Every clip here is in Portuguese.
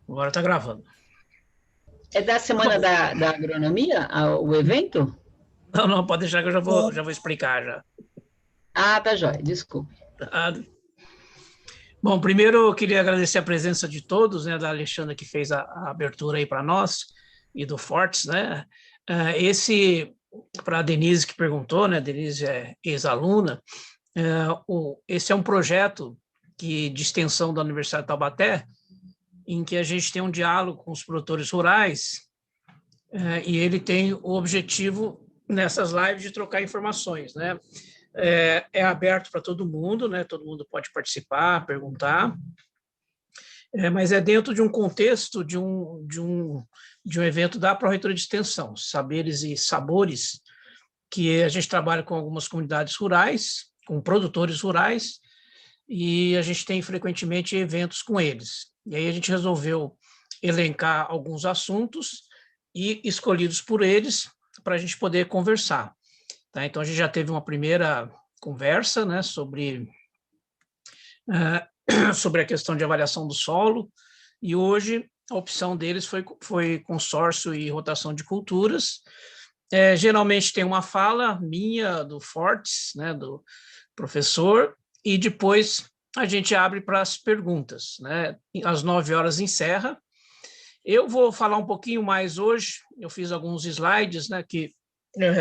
Agora está gravando. É da Semana da Agronomia, o evento? Não, não, pode deixar que eu já vou explicar já. Ah, tá jóia, desculpe. Tá? Bom, primeiro eu queria agradecer a presença de todos, né, da Alexandra que fez a abertura aí para nós e do Fortes, né? Esse, para a Denise que perguntou, né, Denise é ex-aluna, esse é um projeto de extensão da Universidade de Taubaté, em que a gente tem um diálogo com os produtores rurais, e ele tem o objetivo nessas lives de trocar informações, né? É aberto para todo mundo, né? Todo mundo pode participar, perguntar, mas é dentro de um contexto de um evento da Pró-Reitoria de Extensão, Saberes e Sabores, que a gente trabalha com algumas comunidades rurais, com produtores rurais, e a gente tem frequentemente eventos com eles. E aí a gente resolveu elencar alguns assuntos e escolhidos por eles para a gente poder conversar. Tá? Então a gente já teve uma primeira conversa, né, sobre a questão de avaliação do solo, e hoje a opção deles foi consórcio e rotação de culturas. Geralmente tem uma fala minha, do Fortes, né, do professor, e depois a gente abre para as perguntas. Né? Às 9 horas encerra. Eu vou falar um pouquinho mais hoje, eu fiz alguns slides, né, que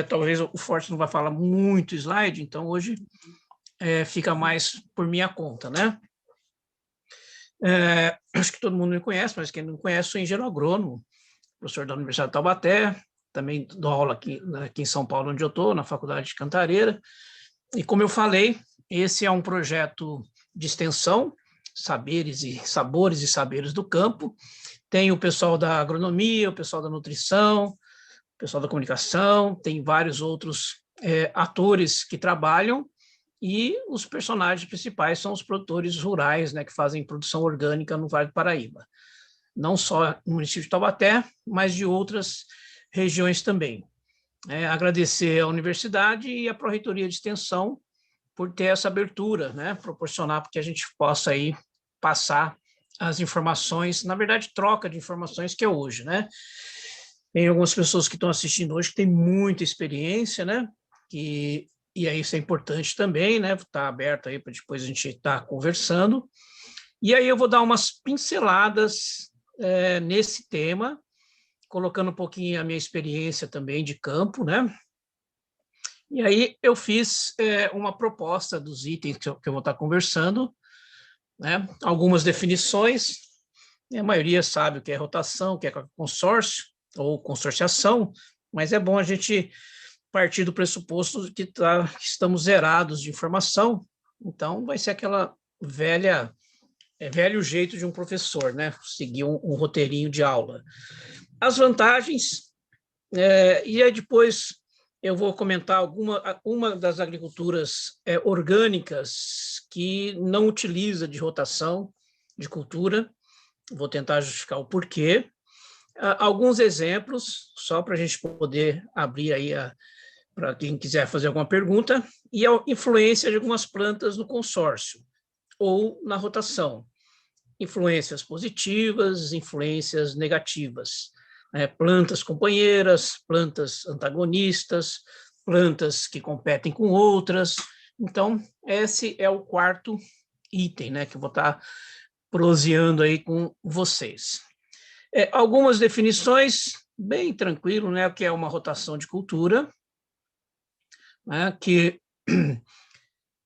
talvez o Fortes não vai falar muito slide, então hoje fica mais por minha conta, né? Acho que todo mundo me conhece, mas quem não conhece, sou engenheiro agrônomo, professor da Universidade de Taubaté, também dou aula aqui em São Paulo, onde eu estou, na Faculdade de Cantareira. E como eu falei, esse é um projeto de extensão, saberes e sabores e saberes do campo. Tem o pessoal da agronomia, o pessoal da nutrição, o pessoal da comunicação, tem vários outros atores que trabalham, e os personagens principais são os produtores rurais, né, que fazem produção orgânica no Vale do Paraíba. Não só no município de Taubaté, mas de outras regiões também. Agradecer à universidade e à Pró-Reitoria de Extensão por ter essa abertura, né, proporcionar para que a gente possa aí passar as informações, na verdade, troca de informações que é hoje, né? Tem algumas pessoas que estão assistindo hoje que têm muita experiência, né? E aí isso é importante também, né? Está aberto aí para depois a gente estar conversando. E aí eu vou dar umas pinceladas nesse tema, colocando um pouquinho a minha experiência também de campo, né? E aí eu fiz uma proposta dos itens que eu vou estar conversando, né? Algumas definições, a maioria sabe o que é rotação, o que é consórcio ou consorciação, mas é bom a gente partir do pressuposto que estamos zerados de informação, então vai ser aquela velho jeito de um professor, né? Seguir um roteirinho de aula. As vantagens, e aí depois eu vou comentar uma das agriculturas orgânicas que não utiliza de rotação de cultura, vou tentar justificar o porquê. Alguns exemplos, só para a gente poder abrir aí para quem quiser fazer alguma pergunta, e a influência de algumas plantas no consórcio ou na rotação. Influências positivas, influências negativas. Plantas companheiras, plantas antagonistas, plantas que competem com outras. Então, esse é o quarto item, né, que eu vou estar proseando aí com vocês. Algumas definições, bem tranquilo, né, o que é uma rotação de cultura, né, que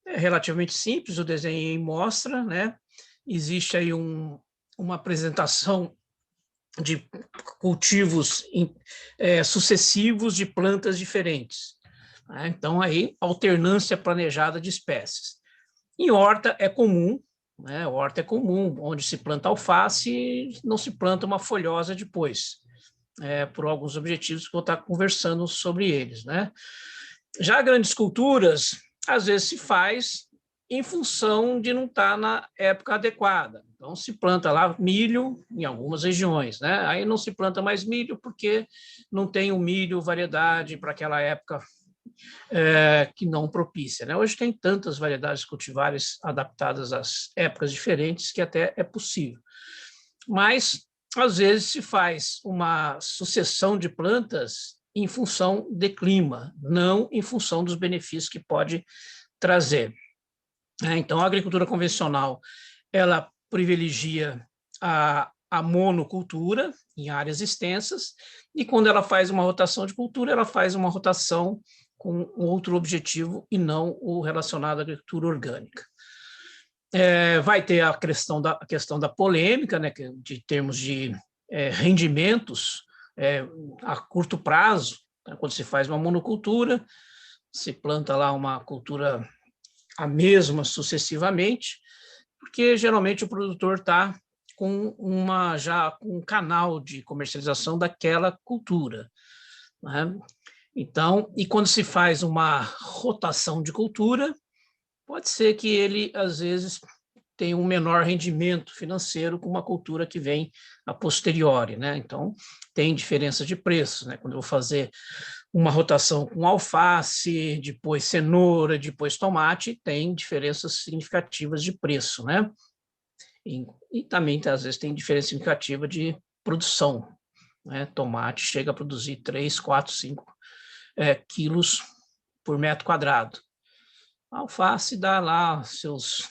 é relativamente simples, o desenho aí mostra, né, existe aí uma apresentação de cultivos sucessivos de plantas diferentes. Né? Então, aí, alternância planejada de espécies. Em horta é comum, né? Horta é comum, onde se planta alface e não se planta uma folhosa depois, por alguns objetivos que eu vou estar conversando sobre eles. Né? Já grandes culturas, às vezes se faz em função de não estar na época adequada. Então, se planta lá milho em algumas regiões, né? Aí não se planta mais milho porque não tem o milho variedade para aquela época que não propícia, né? Hoje tem tantas variedades cultivares adaptadas às épocas diferentes que até é possível. Mas às vezes se faz uma sucessão de plantas em função de clima, não em função dos benefícios que pode trazer. Então, a agricultura convencional, ela privilegia a monocultura em áreas extensas, e quando ela faz uma rotação de cultura, ela faz uma rotação com outro objetivo e não o relacionado à agricultura orgânica. Vai ter a questão da polêmica, né, de termos de rendimentos a curto prazo, né, quando se faz uma monocultura, se planta lá uma cultura a mesma sucessivamente, porque geralmente o produtor está com um canal de comercialização daquela cultura, né? Então, e quando se faz uma rotação de cultura, pode ser que ele, às vezes, tenha um menor rendimento financeiro com uma cultura que vem a posteriori, né? Então, tem diferença de preço, né? Quando eu vou fazer uma rotação com alface, depois cenoura, depois tomate, tem diferenças significativas de preço, né? E também, às vezes, tem diferença significativa de produção, né? Tomate chega a produzir 3, 4, 5 quilos por metro quadrado. A alface dá lá seus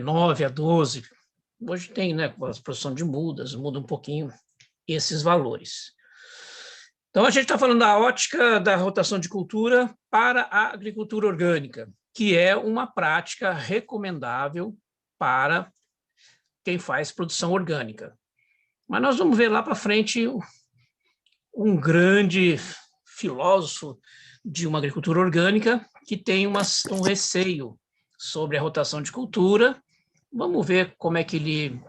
9 a 12. Hoje tem, né, a produção de mudas, muda um pouquinho esses valores. Então, a gente está falando da ótica da rotação de cultura para a agricultura orgânica, que é uma prática recomendável para quem faz produção orgânica. Mas nós vamos ver lá para frente um grande filósofo de uma agricultura orgânica que tem um receio sobre a rotação de cultura. Vamos ver como é que ele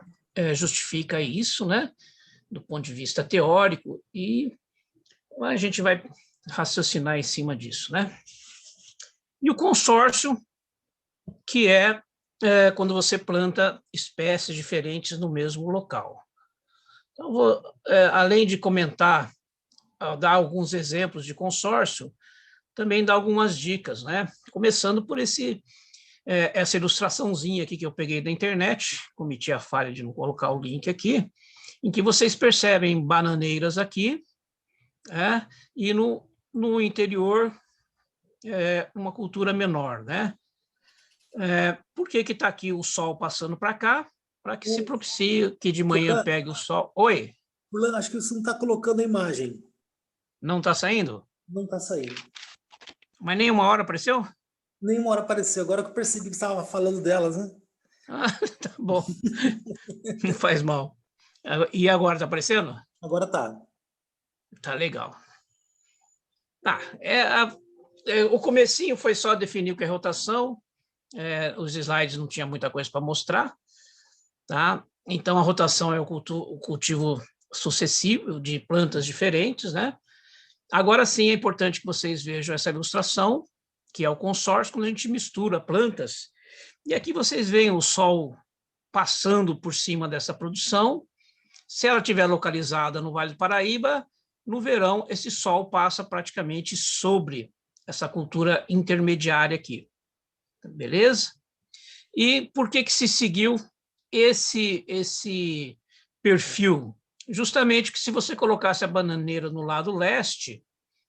justifica isso, né, do ponto de vista teórico, e a gente vai raciocinar em cima disso, né? E o consórcio, que é quando você planta espécies diferentes no mesmo local. Então, além de comentar, dar alguns exemplos de consórcio, também dar algumas dicas, né? Começando por essa ilustraçãozinha aqui que eu peguei da internet, cometi a falha de não colocar o link aqui, em que vocês percebem bananeiras aqui, e no interior uma cultura menor, né? Por que está aqui o sol passando para cá? Para que se propicie que de manhã pegue o sol. Oi? Acho que você não está colocando a imagem. Não está saindo? Não está saindo. Mas nenhuma hora apareceu? Nenhuma hora apareceu. Agora que eu percebi que você estava falando delas, né? Tá bom. Não faz mal. E agora está aparecendo? Agora tá. Tá legal. Tá. O comecinho foi só definir o que é rotação. Os slides não tinha muita coisa para mostrar, tá? Então, a rotação é o cultivo sucessivo de plantas diferentes, né? Agora sim, é importante que vocês vejam essa ilustração, que é o consórcio, quando a gente mistura plantas. E aqui vocês veem o sol passando por cima dessa produção. Se ela estiver localizada no Vale do Paraíba, no verão, esse sol passa praticamente sobre essa cultura intermediária aqui. Beleza? E por que se seguiu esse perfil? Justamente que se você colocasse a bananeira no lado leste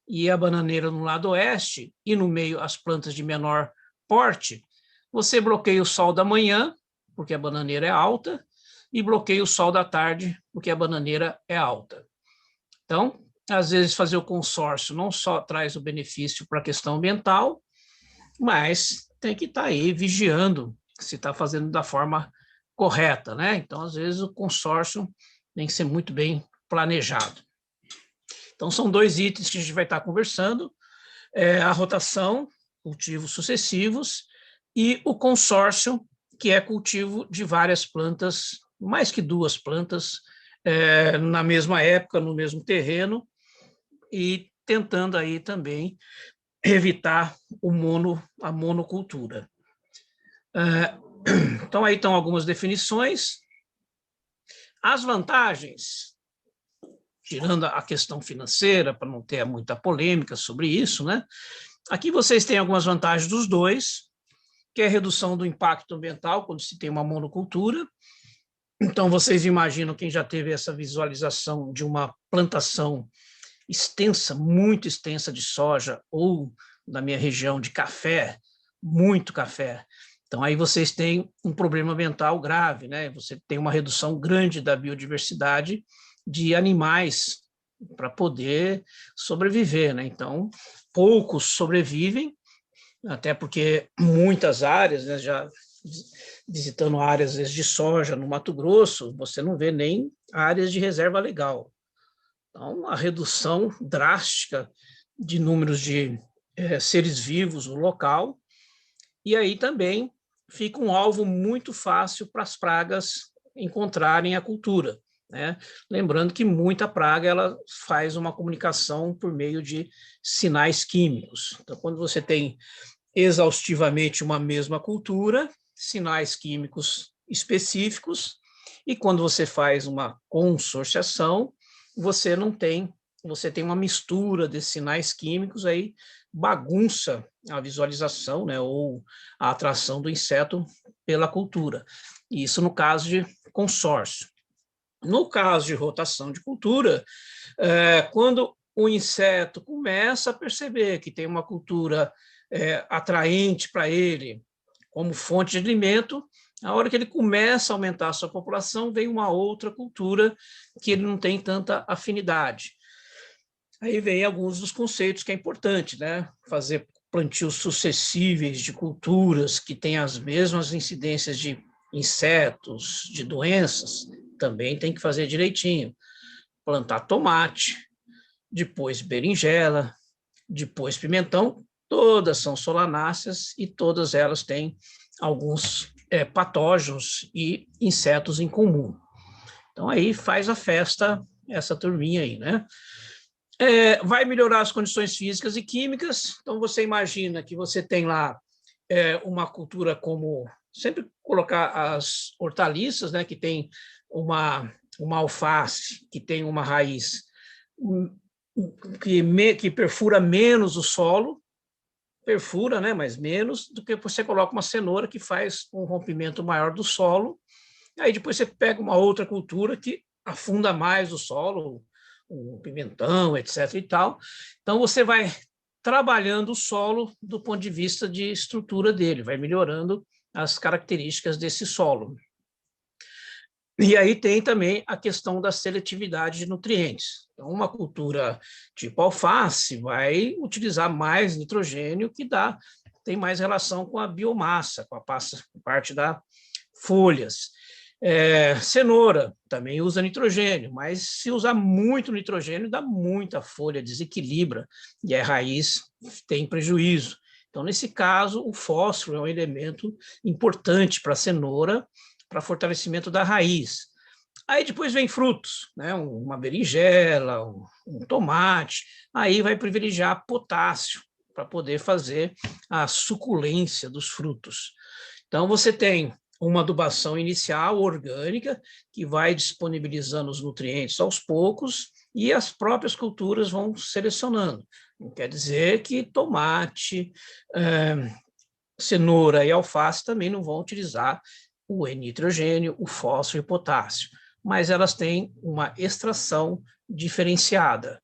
e a bananeira no lado oeste, e no meio as plantas de menor porte, você bloqueia o sol da manhã, porque a bananeira é alta, e bloqueia o sol da tarde, porque a bananeira é alta. Então, às vezes, fazer o consórcio não só traz o benefício para a questão ambiental, mas tem que estar aí vigiando se está fazendo da forma correta, né? Então, às vezes, o consórcio tem que ser muito bem planejado. Então, são 2 itens que a gente vai estar conversando, a rotação, cultivos sucessivos, e o consórcio, que é cultivo de várias plantas, mais que 2 plantas, na mesma época, no mesmo terreno, e tentando aí também evitar a monocultura. Então, aí estão algumas definições. As vantagens, tirando a questão financeira, para não ter muita polêmica sobre isso, né? Aqui vocês têm algumas vantagens dos dois, que é a redução do impacto ambiental quando se tem uma monocultura, Então, vocês imaginam, quem já teve essa visualização de uma plantação extensa, muito extensa de soja, ou na minha região de café, muito café. Então, aí vocês têm um problema ambiental grave, né? Você tem uma redução grande da biodiversidade de animais para poder sobreviver, né? Então, poucos sobrevivem, até porque muitas áreas, né, já visitando áreas às vezes, de soja no Mato Grosso, você não vê nem áreas de reserva legal. Então, uma redução drástica de números de seres vivos no local, e aí também fica um alvo muito fácil para as pragas encontrarem a cultura, né? Lembrando que muita praga ela faz uma comunicação por meio de sinais químicos. Então, quando você tem exaustivamente uma mesma cultura, sinais químicos específicos, e quando você faz uma consorciação, você não tem, você tem uma mistura desses sinais químicos, aí bagunça a visualização, né, ou a atração do inseto pela cultura. Isso no caso de consórcio. No caso de rotação de cultura, quando o inseto começa a perceber que tem uma cultura atraente para ele como fonte de alimento, a hora que ele começa a aumentar a sua população, vem uma outra cultura que ele não tem tanta afinidade. Aí vem alguns dos conceitos que é importante, né? Fazer plantios sucessíveis de culturas que têm as mesmas incidências de insetos, de doenças, também tem que fazer direitinho. Plantar tomate, depois berinjela, depois pimentão, todas são solanáceas e todas elas têm alguns patógenos e insetos em comum. Então, aí faz a festa essa turminha aí, né? Vai melhorar as condições físicas e químicas, então você imagina que você tem lá uma cultura como, sempre colocar as hortaliças, né, que tem uma alface, que tem uma raiz que perfura menos o solo, perfura, né, mas menos do que você coloca uma cenoura que faz um rompimento maior do solo. Aí depois você pega uma outra cultura que afunda mais o solo, um pimentão, etc. e tal. Então você vai trabalhando o solo do ponto de vista de estrutura dele, vai melhorando as características desse solo. E aí tem também a questão da seletividade de nutrientes. Então, uma cultura tipo alface vai utilizar mais nitrogênio, que tem mais relação com a biomassa, com a parte das folhas. Cenoura também usa nitrogênio, mas se usar muito nitrogênio, dá muita folha, desequilibra, e a raiz tem prejuízo. Então, nesse caso, o fósforo é um elemento importante para a cenoura, para fortalecimento da raiz. Aí depois vem frutos, né? Uma berinjela, um tomate, aí vai privilegiar potássio para poder fazer a suculência dos frutos. Então, você tem uma adubação inicial orgânica, que vai disponibilizando os nutrientes aos poucos, e as próprias culturas vão selecionando. Não quer dizer que tomate, cenoura e alface também não vão utilizar o nitrogênio, o fósforo e o potássio, mas elas têm uma extração diferenciada.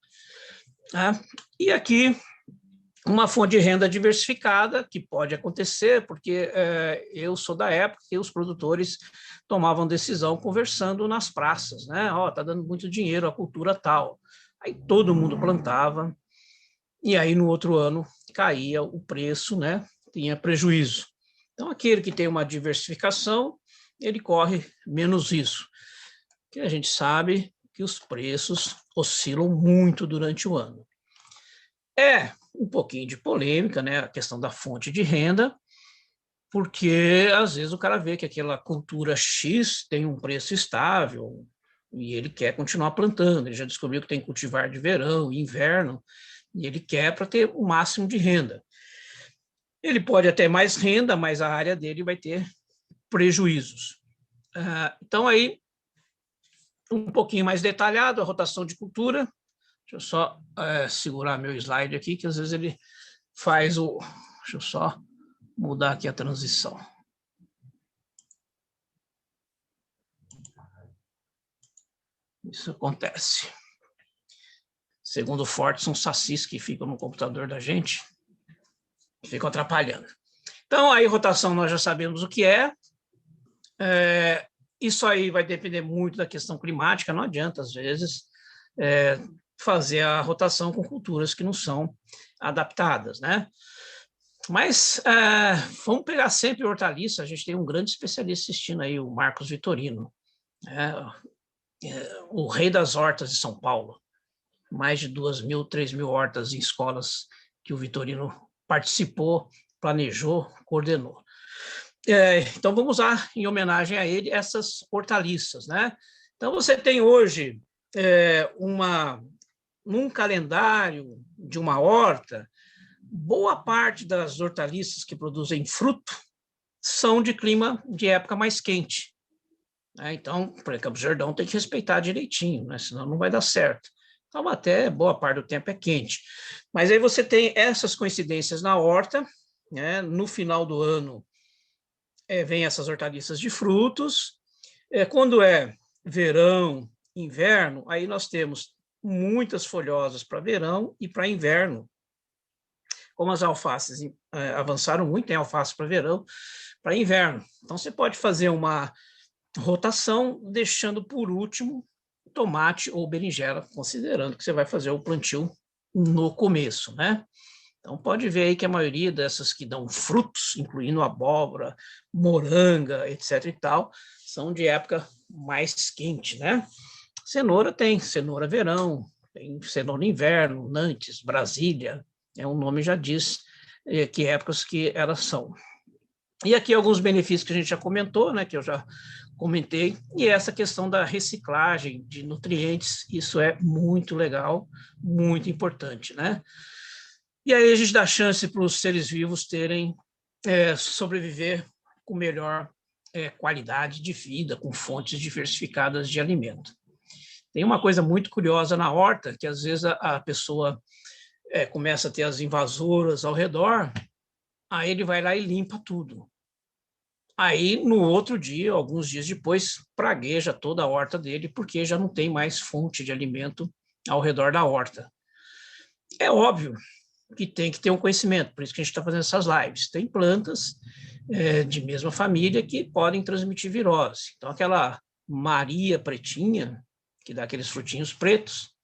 E aqui, uma fonte de renda diversificada, que pode acontecer, porque eu sou da época que os produtores tomavam decisão conversando nas praças, né? Tá dando muito dinheiro a cultura tal. Aí todo mundo plantava, e aí no outro ano caía o preço, né? Tinha prejuízo. Então, aquele que tem uma diversificação, ele corre menos risco. Porque a gente sabe que os preços oscilam muito durante o ano. Um pouquinho de polêmica, né? A questão da fonte de renda, porque às vezes o cara vê que aquela cultura X tem um preço estável e ele quer continuar plantando. Ele já descobriu que tem cultivar de verão e inverno, e ele quer para ter o máximo de renda. Ele pode ter mais renda, mas a área dele vai ter prejuízos. Então, aí, um pouquinho mais detalhado, a rotação de cultura. Deixa eu só segurar meu slide aqui, que às vezes ele faz o... Deixa eu só mudar aqui a transição. Isso acontece. Segundo o Forte, são sacis que ficam no computador da gente, que ficam atrapalhando. Então, aí rotação nós já sabemos o que é. Isso aí vai depender muito da questão climática, não adianta, às vezes, fazer a rotação com culturas que não são adaptadas, né? Mas vamos pegar sempre hortaliça, a gente tem um grande especialista assistindo aí, o Marcos Vitorino, o rei das hortas de São Paulo. Mais de 2.000, 3.000 hortas em escolas que o Vitorino participou, planejou, coordenou. Então, vamos usar, em homenagem a ele, essas hortaliças, né? Então, você tem hoje num calendário de uma horta, boa parte das hortaliças que produzem fruto são de clima de época mais quente. Então, por exemplo, Campos do Jordão tem que respeitar direitinho, né? Senão não vai dar certo. Taubaté, boa parte do tempo é quente. Mas aí você tem essas coincidências na horta, né? No final do ano, vem essas hortaliças de frutos. Quando é verão, inverno, aí nós temos muitas folhosas para verão e para inverno. Como as alfaces avançaram muito, tem alface para verão, para inverno. Então, você pode fazer uma rotação, deixando por último tomate ou berinjela, considerando que você vai fazer o plantio no começo, né? Então, pode ver aí que a maioria dessas que dão frutos, incluindo abóbora, moranga, etc. e tal, são de época mais quente, né? Cenoura tem cenoura verão, tem cenoura inverno, Nantes, Brasília, o nome já diz que épocas que elas são. E aqui alguns benefícios que a gente já comentou, né, que eu já comentei, e essa questão da reciclagem de nutrientes, isso é muito legal, muito importante, né? E aí a gente dá chance para os seres vivos terem, sobreviver com melhor qualidade de vida, com fontes diversificadas de alimento. Tem uma coisa muito curiosa na horta, que às vezes a pessoa começa a ter as invasoras ao redor, aí ele vai lá e limpa tudo. Aí, no outro dia, alguns dias depois, pragueja toda a horta dele, porque já não tem mais fonte de alimento ao redor da horta. É óbvio que tem que ter um conhecimento, por isso que a gente está fazendo essas lives. Tem plantas de mesma família que podem transmitir virose. Então, aquela Maria pretinha, que dá aqueles frutinhos pretos,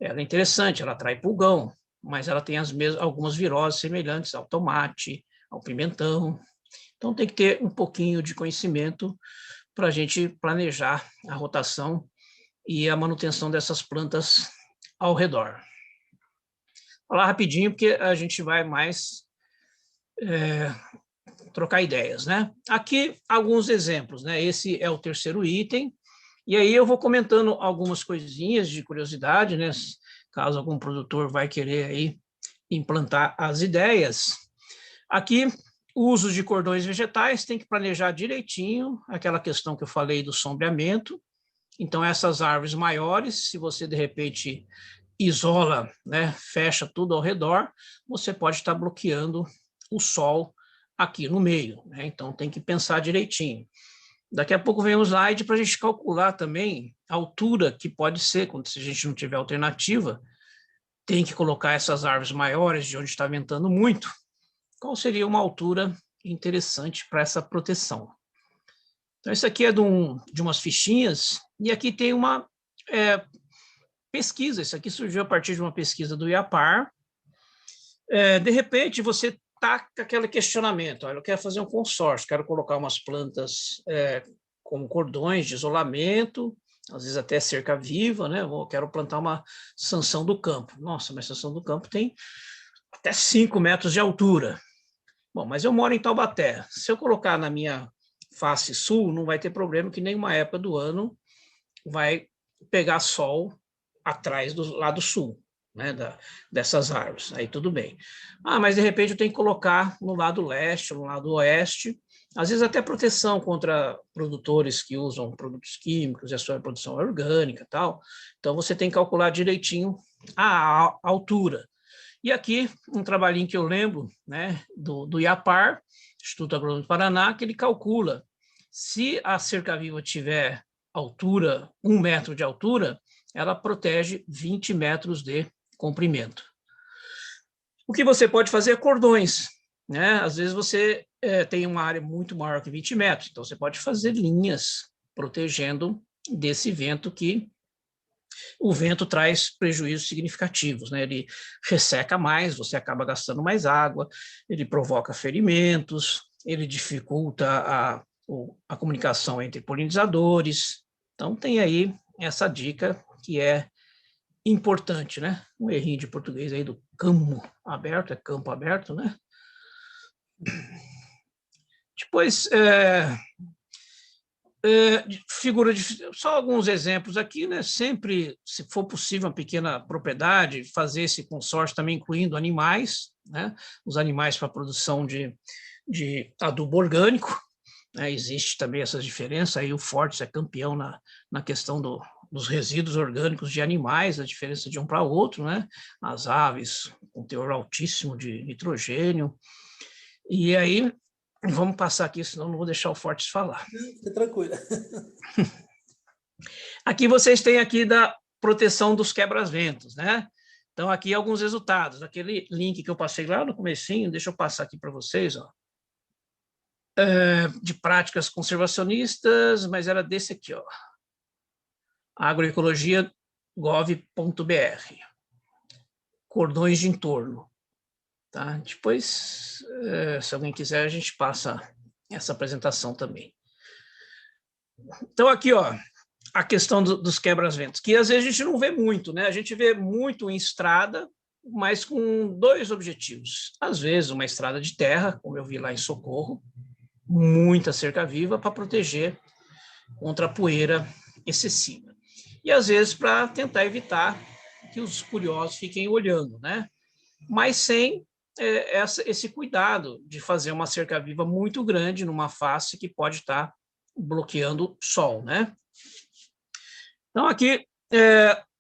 ela é interessante, ela atrai pulgão, mas ela tem algumas viroses semelhantes ao tomate, ao pimentão. Então, tem que ter um pouquinho de conhecimento para a gente planejar a rotação e a manutenção dessas plantas ao redor. Vou falar rapidinho, porque a gente vai mais trocar ideias, né? Aqui, alguns exemplos, né? Esse é o terceiro item, e aí eu vou comentando algumas coisinhas de curiosidade, né? Caso algum produtor vai querer aí implantar as ideias. Aqui, o uso de cordões vegetais tem que planejar direitinho, aquela questão que eu falei do sombreamento. Então, essas árvores maiores, se você, de repente, isola, né, fecha tudo ao redor, você pode estar bloqueando o sol aqui no meio, né? Então, tem que pensar direitinho. Daqui a pouco vem o slide para a gente calcular também a altura que pode ser, quando se a gente não tiver alternativa, tem que colocar essas árvores maiores de onde está ventando muito. Qual seria uma altura interessante para essa proteção? Então, isso aqui é de umas fichinhas, e aqui tem uma pesquisa. Isso aqui surgiu a partir de uma pesquisa do IAPAR. De repente, você está com aquele questionamento: olha, eu quero fazer um consórcio, quero colocar umas plantas como cordões de isolamento, às vezes até cerca viva, né? Eu quero plantar uma sanção do campo. Nossa, mas sanção do campo tem até 5 metros de altura. Bom, mas eu moro em Taubaté. Se eu colocar na minha face sul, não vai ter problema, que nenhuma época do ano vai pegar sol atrás do lado sul, né, dessas árvores. Aí tudo bem. Mas de repente eu tenho que colocar no lado leste, no lado oeste, às vezes até proteção contra produtores que usam produtos químicos e a sua produção é orgânica e tal. Então você tem que calcular direitinho a altura. E aqui, um trabalhinho que eu lembro, né, do IAPAR, Instituto Agronômico do Paraná, que ele calcula se a cerca-viva tiver altura, 1 metro de altura, ela protege 20 metros de comprimento. O que você pode fazer é cordões, né? Às vezes você tem uma área muito maior que 20 metros, então você pode fazer linhas protegendo desse vento que o vento traz prejuízos significativos, né? Ele resseca mais, você acaba gastando mais água, ele provoca ferimentos, ele dificulta a comunicação entre polinizadores. Então, tem aí essa dica que é importante, né? Um errinho de português aí do campo aberto, é campo aberto, né? Depois, figura de só alguns exemplos aqui, né? Sempre, se for possível, uma pequena propriedade, fazer esse consórcio também incluindo animais, né? Os animais para a produção de adubo orgânico, né? Existe também essas diferenças. Aí o Fortes é campeão na questão dos resíduos orgânicos de animais, a diferença de um para outro, né? As aves com teor altíssimo de nitrogênio. E aí vamos passar aqui, senão não vou deixar o Fortes falar. Fica tranquilo. Aqui vocês têm aqui da proteção dos quebra-ventos, né? Então, aqui alguns resultados. Aquele link que eu passei lá no comecinho, deixa eu passar aqui para vocês, ó. De práticas conservacionistas, mas era desse aqui, ó. agroecologia.gov.br. Cordões de entorno. Tá? Depois, se alguém quiser, a gente passa essa apresentação também. Então, aqui, ó, a questão dos quebra-ventos, que às vezes a gente não vê muito, né? A gente vê muito em estrada, mas com 2 objetivos. Às vezes, uma estrada de terra, como eu vi lá em Socorro, muita cerca viva para proteger contra a poeira excessiva. E, às vezes, para tentar evitar que os curiosos fiquem olhando, né? Mas sem esse cuidado de fazer uma cerca viva muito grande numa face que pode estar bloqueando o sol, né? Então, aqui,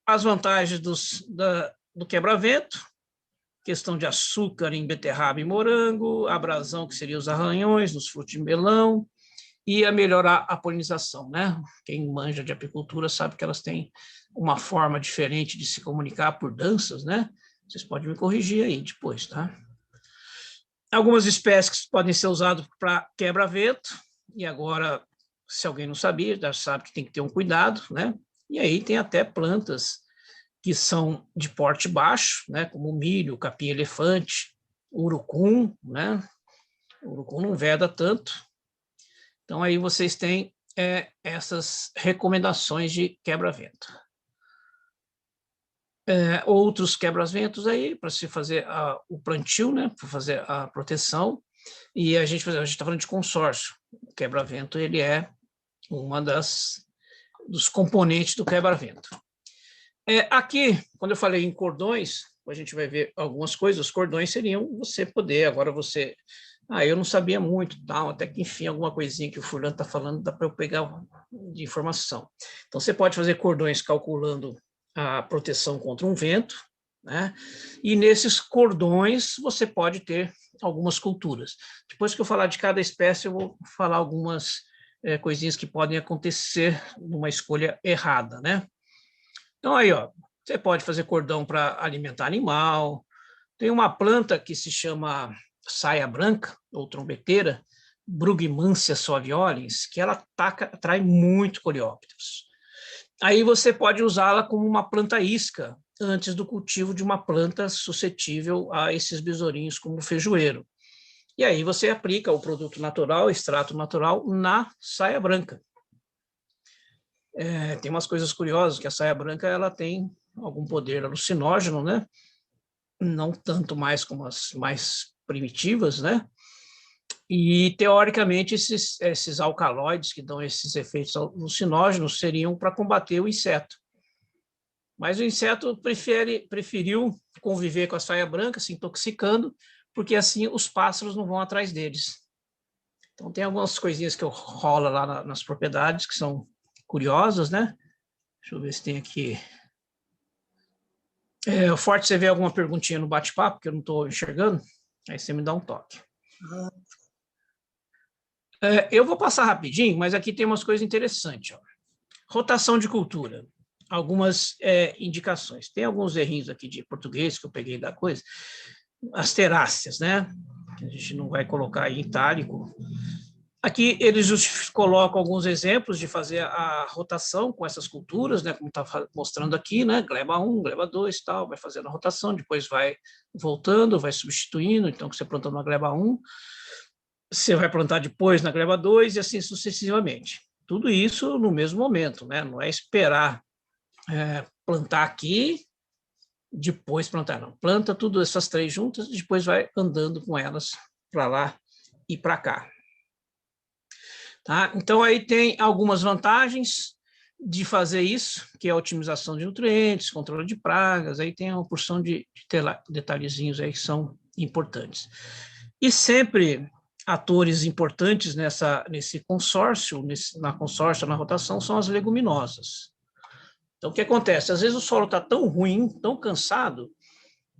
as vantagens do quebra-vento, questão de açúcar em beterraba e morango, abrasão, que seria os arranhões nos frutos de melão, e a melhorar a polinização, né? Quem manja de apicultura sabe que elas têm uma forma diferente de se comunicar por danças, né? Vocês podem me corrigir aí depois, tá? Algumas espécies que podem ser usadas para quebra-vento, e agora, se alguém não sabia, já sabe que tem que ter um cuidado, né? E aí tem até plantas que são de porte baixo, né? Como milho, capim-elefante, urucum, né? O urucum não veda tanto. Então, aí vocês têm essas recomendações de quebra-vento. Outros quebra-ventos aí, para se fazer o plantio, né, para fazer a proteção, e a gente está falando de consórcio. O quebra-vento, ele é uma dos componentes do quebra-vento. Aqui, quando eu falei em cordões, a gente vai ver algumas coisas. Os cordões seriam você poder, agora você... eu não sabia muito, tal, até que, enfim, alguma coisinha que o fulano está falando, dá para eu pegar de informação. Então, você pode fazer cordões calculando a proteção contra um vento, né? E nesses cordões você pode ter algumas culturas. Depois que eu falar de cada espécie, eu vou falar algumas coisinhas que podem acontecer numa escolha errada, né? Então, aí, ó, você pode fazer cordão para alimentar animal. Tem uma planta que se chama saia branca, ou trombeteira, Brugmansia suaviolens, que ela atrai muito coleópteros. Aí você pode usá-la como uma planta isca antes do cultivo de uma planta suscetível a esses besourinhos, como o feijoeiro. E aí você aplica o produto natural, extrato natural, na saia branca. Tem umas coisas curiosas, que a saia branca ela tem algum poder alucinógeno, né? Não tanto mais como as mais primitivas, né? E, teoricamente, esses alcaloides que dão esses efeitos alucinógenos seriam para combater o inseto. Mas o inseto preferiu conviver com a saia branca, se intoxicando, porque assim os pássaros não vão atrás deles. Então, tem algumas coisinhas que rola lá nas propriedades que são curiosas, né? Deixa eu ver se tem aqui. Forte, você vê alguma perguntinha no bate-papo que eu não estou enxergando? Aí você me dá um toque. Eu vou passar rapidinho, mas aqui tem umas coisas interessantes. Ó. Rotação de cultura. Algumas indicações. Tem alguns errinhos aqui de português que eu peguei da coisa. As teráceas, né? A gente não vai colocar aí em itálico. Aqui eles colocam alguns exemplos de fazer a rotação com essas culturas, né? Como está mostrando aqui, né? Gleba 1, gleba 2, tal, vai fazendo a rotação, depois vai voltando, vai substituindo. Então, que você planta na gleba 1, você vai plantar depois na gleba 2 e assim sucessivamente. Tudo isso no mesmo momento, né? Não é esperar plantar aqui, depois plantar, não. Planta tudo essas 3 juntas e depois vai andando com elas para lá e para cá. Tá? Então, aí tem algumas vantagens de fazer isso, que é a otimização de nutrientes, controle de pragas, aí tem uma porção de detalhezinhos aí que são importantes. E sempre atores importantes nesse consórcio, na rotação, são as leguminosas. Então, o que acontece? Às vezes o solo está tão ruim, tão cansado,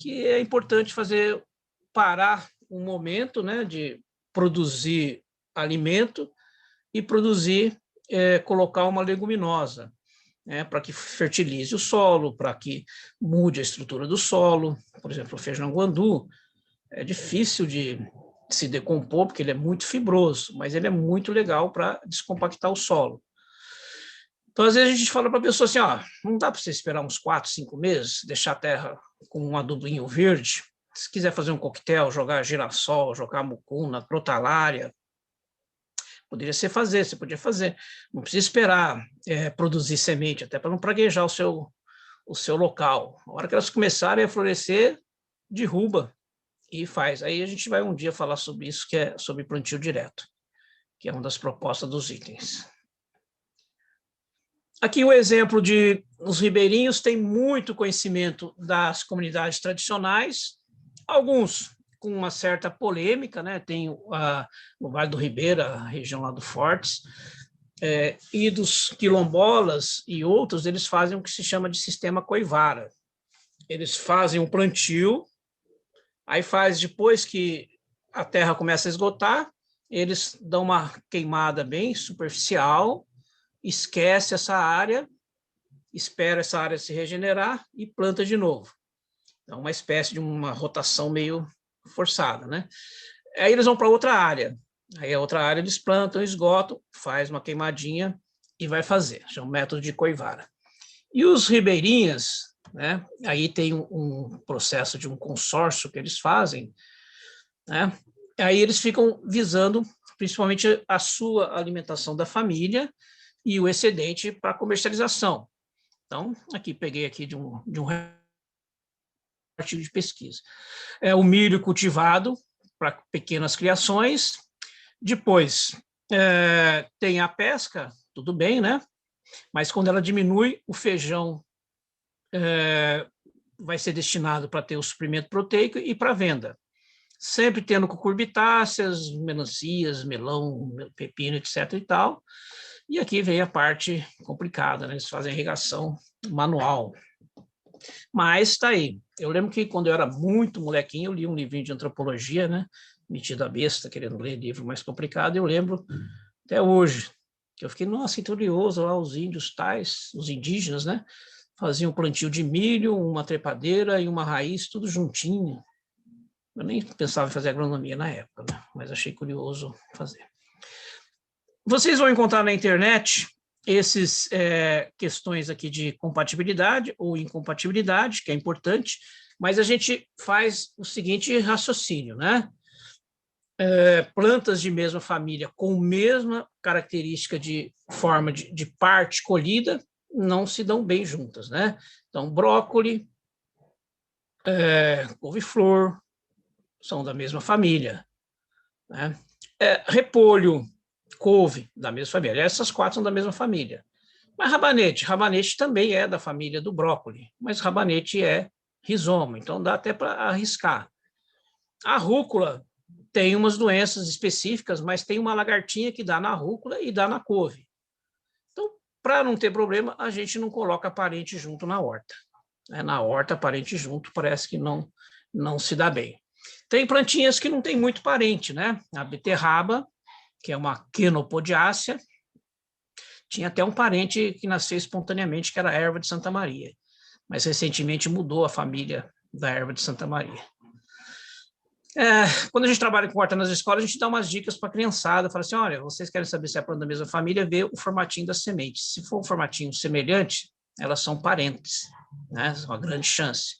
que é importante parar um momento, né, de produzir alimento e colocar uma leguminosa, né, para que fertilize o solo, para que mude a estrutura do solo. Por exemplo, o feijão guandu é difícil de se decompor, porque ele é muito fibroso, mas ele é muito legal para descompactar o solo. Então, às vezes, a gente fala para a pessoa assim, não dá para você esperar uns 4, 5 meses, deixar a terra com um adubinho verde. Se quiser fazer um coquetel, jogar girassol, jogar mucuna, crotalária, você podia fazer. Não precisa esperar produzir semente, até para não praguejar o seu local. Na hora que elas começarem a florescer, derruba e faz. Aí a gente vai um dia falar sobre isso, que é sobre plantio direto, que é uma das propostas dos itens. Aqui o exemplo de os ribeirinhos têm muito conhecimento das comunidades tradicionais, alguns com uma certa polêmica, né? Tem no Vale do Ribeira, a região lá do Fortes, e dos quilombolas e outros, eles fazem o que se chama de sistema Coivara. Eles fazem um plantio, aí depois que a terra começa a esgotar, eles dão uma queimada bem superficial, esquece essa área, espera essa área se regenerar e planta de novo. Então, uma espécie de uma rotação meio forçada, né? Aí eles vão para outra área. Aí a outra área eles plantam, esgotam, faz uma queimadinha e vai fazer. Chama o método de Coivara. E os ribeirinhas, né? Aí tem um processo de um consórcio que eles fazem, né? Aí eles ficam visando principalmente a sua alimentação da família e o excedente para comercialização. Então, aqui peguei aqui de um artigo de pesquisa. O milho cultivado para pequenas criações, depois tem a pesca, tudo bem, né? Mas quando ela diminui, o feijão vai ser destinado para ter o suprimento proteico e para venda. Sempre tendo cucurbitáceas, melancias, melão, pepino, etc. e tal. E aqui vem a parte complicada, né? Eles fazem irrigação manual. Mas está aí. Eu lembro que quando eu era muito molequinho, eu li um livrinho de antropologia, né? Metido a besta, querendo ler livro mais complicado. Eu lembro até hoje que eu fiquei, nossa, curioso lá, os índios tais, os indígenas, né? Faziam um plantio de milho, uma trepadeira e uma raiz, tudo juntinho. Eu nem pensava em fazer agronomia na época, né? Mas achei curioso fazer. Vocês vão encontrar na internet essas questões aqui de compatibilidade ou incompatibilidade, que é importante, mas a gente faz o seguinte raciocínio, né? Plantas de mesma família com mesma característica de forma de parte colhida não se dão bem juntas, né? Então, brócoli, couve-flor são da mesma família, né? Repolho, couve, da mesma família. Essas 4 são da mesma família. Mas rabanete também é da família do brócoli, mas rabanete é rizoma, então dá até para arriscar. A rúcula tem umas doenças específicas, mas tem uma lagartinha que dá na rúcula e dá na couve. Então, para não ter problema, a gente não coloca parente junto na horta. Na horta, parente junto parece que não se dá bem. Tem plantinhas que não tem muito parente, né? A beterraba, que é uma quenopodiácea, Tinha até um parente que nasceu espontaneamente, que era a erva de Santa Maria, mas recentemente mudou a família da erva de Santa Maria. Quando a gente trabalha com horta nas escolas, a gente dá umas dicas para a criançada, fala assim, olha, vocês querem saber se é planta da mesma família, vê o formatinho das sementes. Se for um formatinho semelhante, elas são parentes, né? É uma grande chance.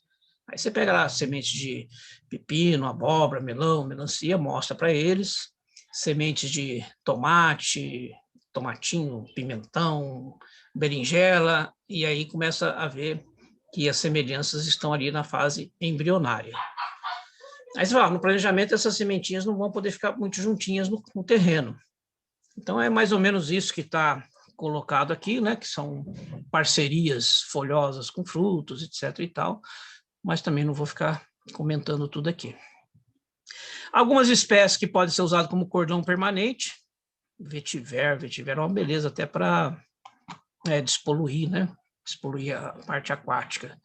Aí você pega lá sementes de pepino, abóbora, melão, melancia, mostra para eles, sementes de tomate, tomatinho, pimentão, berinjela, e aí começa a ver que as semelhanças estão ali na fase embrionária. Aí você fala, no planejamento essas sementinhas não vão poder ficar muito juntinhas no terreno. Então é mais ou menos isso que está colocado aqui, né? Que são parcerias folhosas com frutos, etc. e tal, mas também não vou ficar comentando tudo aqui. Algumas espécies que podem ser usadas como cordão permanente, vetiver é uma beleza até para despoluir, né? Despoluir a parte aquática.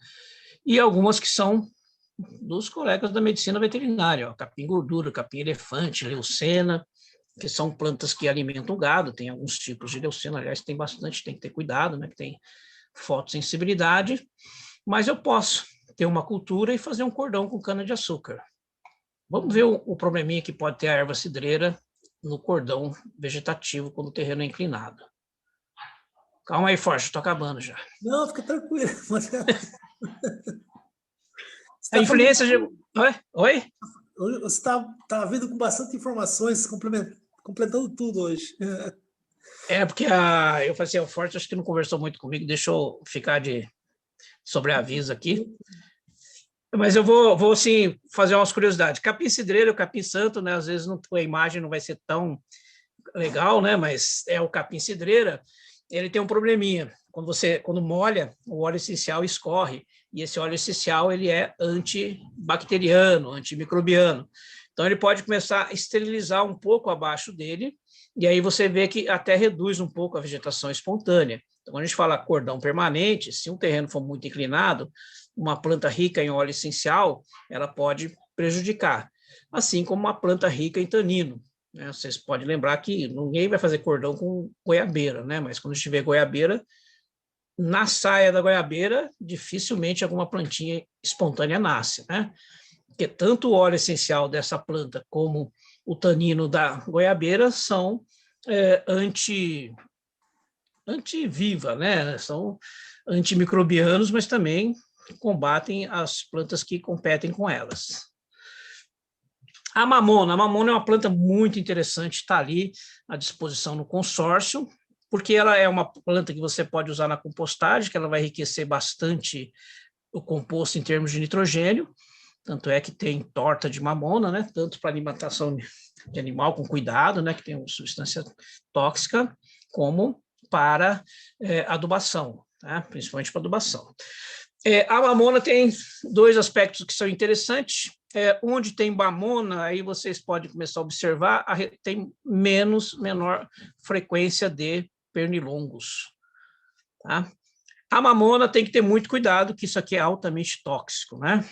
E algumas que são dos colegas da medicina veterinária, ó, capim-gordura, capim-elefante, leucena, que são plantas que alimentam o gado, tem alguns tipos de leucena, aliás, tem bastante, tem que ter cuidado, né, que tem fotossensibilidade, mas eu posso ter uma cultura e fazer um cordão com cana-de-açúcar. Vamos ver o probleminha que pode ter a erva cidreira no cordão vegetativo quando o terreno é inclinado. Calma aí, Forte, estou acabando já. Não, fica tranquilo. A influência de... Oi? Você está vindo com bastante informações, completando tudo hoje. Porque eu falei assim, o Forte acho que não conversou muito comigo, deixa eu ficar de sobreaviso aqui. Mas eu vou assim, fazer umas curiosidades. Capim-cidreiro, o capim-santo, né? Às vezes a imagem não vai ser tão legal, né? Mas é o capim-cidreira, ele tem um probleminha. Quando molha, o óleo essencial escorre, e esse óleo essencial ele é antibacteriano, antimicrobiano. Então, ele pode começar a esterilizar um pouco abaixo dele, e aí você vê que até reduz um pouco a vegetação espontânea. Então, quando a gente fala cordão permanente, se um terreno for muito inclinado, uma planta rica em óleo essencial, ela pode prejudicar, assim como uma planta rica em tanino. Vocês podem lembrar que ninguém vai fazer cordão com goiabeira, né? Mas quando estiver goiabeira, na saia da goiabeira, dificilmente alguma plantinha espontânea nasce, né? Porque tanto o óleo essencial dessa planta como o tanino da goiabeira são anti-viva, né? São antimicrobianos, mas também combatem as plantas que competem com elas. A mamona é uma planta muito interessante, está ali à disposição no consórcio, porque ela é uma planta que você pode usar na compostagem, que ela vai enriquecer bastante o composto em termos de nitrogênio, tanto é que tem torta de mamona, né, tanto para alimentação de animal com cuidado, né, que tem uma substância tóxica, como para adubação, tá? Principalmente para adubação. A mamona tem dois aspectos que são interessantes. Onde tem mamona, aí vocês podem começar a observar, tem menor frequência de pernilongos. Tá? A mamona tem que ter muito cuidado, que isso aqui é altamente tóxico, né?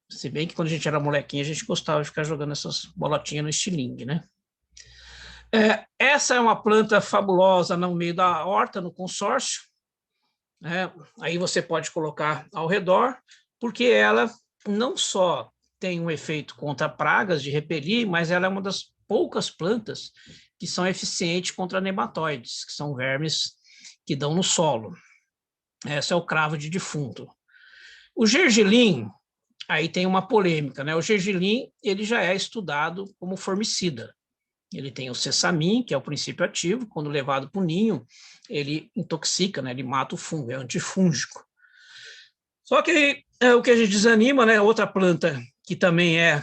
Se bem que quando a gente era molequinha, a gente gostava de ficar jogando essas bolotinhas no estilingue, né? Essa é uma planta fabulosa no meio da horta, no consórcio. Aí você pode colocar ao redor, porque ela não só tem um efeito contra pragas de repelir, mas ela é uma das poucas plantas que são eficientes contra nematóides, que são vermes que dão no solo. Esse é o cravo de defunto. O gergelim, aí tem uma polêmica, né? O gergelim, ele já é estudado como formicida. Ele tem o sessamin, que é o princípio ativo, quando levado para o ninho, ele intoxica, né? Ele mata o fungo, é antifúngico. Só que o que a gente desanima, né? Outra planta que também é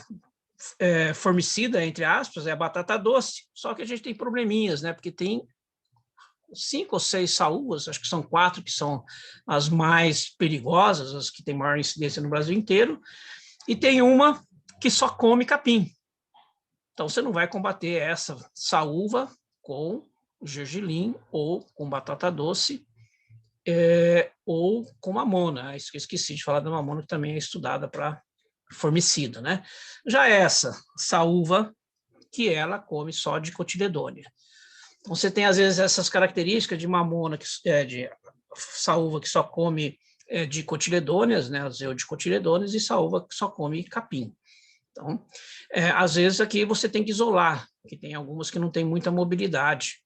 formicida, entre aspas, é a batata doce, só que a gente tem probleminhas, né? Porque tem 5 ou 6 saúvas, acho que são 4 que são as mais perigosas, as que têm maior incidência no Brasil inteiro, e tem uma que só come capim. Então, você não vai combater essa saúva com gergelim ou com batata doce ou com mamona. Esqueci de falar da mamona, que também é estudada para formicida, né? Já essa saúva, que ela come só de cotiledônia. Então, você tem, às vezes, essas características de mamona, de saúva que só come dicotiledôneas, né, as euticotiledôneas, e saúva que só come capim. Então, às vezes, aqui você tem que isolar, que tem algumas que não têm muita mobilidade,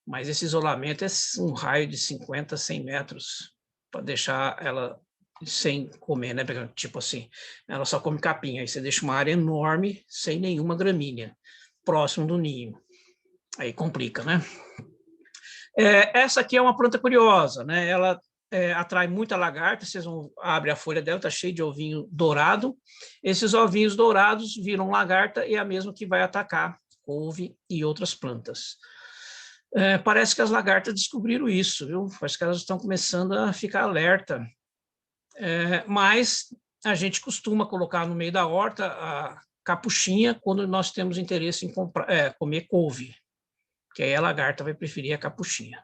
mas esse isolamento é um raio de 50, 100 metros, para deixar ela sem comer, né? Tipo assim, ela só come capim, aí você deixa uma área enorme, sem nenhuma gramínea, próximo do ninho. Aí complica, né? Essa aqui é uma planta curiosa, né? Ela atrai muita lagarta, vocês vão abrir a folha dela, está cheio de ovinho dourado. Esses ovinhos dourados viram lagarta e é a mesma que vai atacar couve e outras plantas. Parece que as lagartas descobriram isso, viu? Parece que elas estão começando a ficar alerta. Mas a gente costuma colocar no meio da horta a capuchinha quando nós temos interesse em comer couve, que aí a lagarta vai preferir a capuchinha.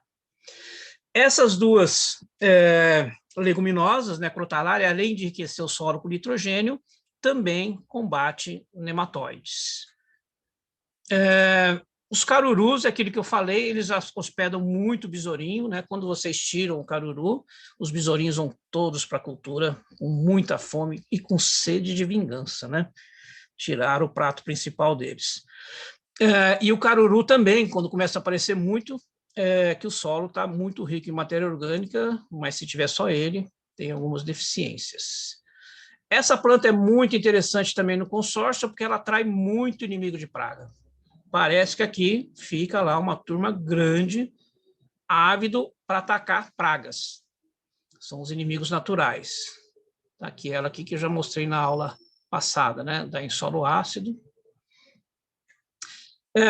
Essas duas leguminosas, né, crotalária, além de enriquecer o solo com nitrogênio, também combate nematóides. Os carurus, é aquilo que eu falei, eles hospedam muito besourinho, né? Quando vocês tiram o caruru, os besourinhos vão todos para a cultura com muita fome e com sede de vingança, né? Tiraram o prato principal deles. E o caruru também, quando começa a aparecer muito, que o solo está muito rico em matéria orgânica, mas se tiver só ele, tem algumas deficiências. Essa planta é muito interessante também no consórcio, porque ela atrai muito inimigo de praga. Parece que aqui fica lá uma turma grande, ávido para atacar pragas. São os inimigos naturais. Aqui ela aqui que eu já mostrei na aula passada, né? Da em solo ácido.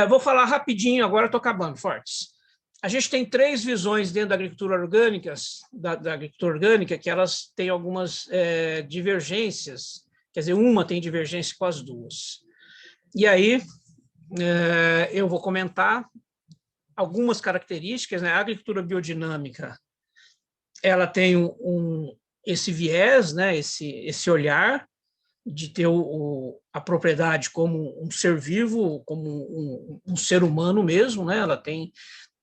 Vou falar rapidinho, agora estou acabando, Fortes. A gente tem 3 visões dentro da agricultura orgânica, que elas têm algumas divergências, quer dizer, uma tem divergência com as duas. E aí, eu vou comentar algumas características, né? A agricultura biodinâmica, ela tem esse viés, né? Esse olhar de ter a propriedade como um ser vivo, como um ser humano mesmo, né? Ela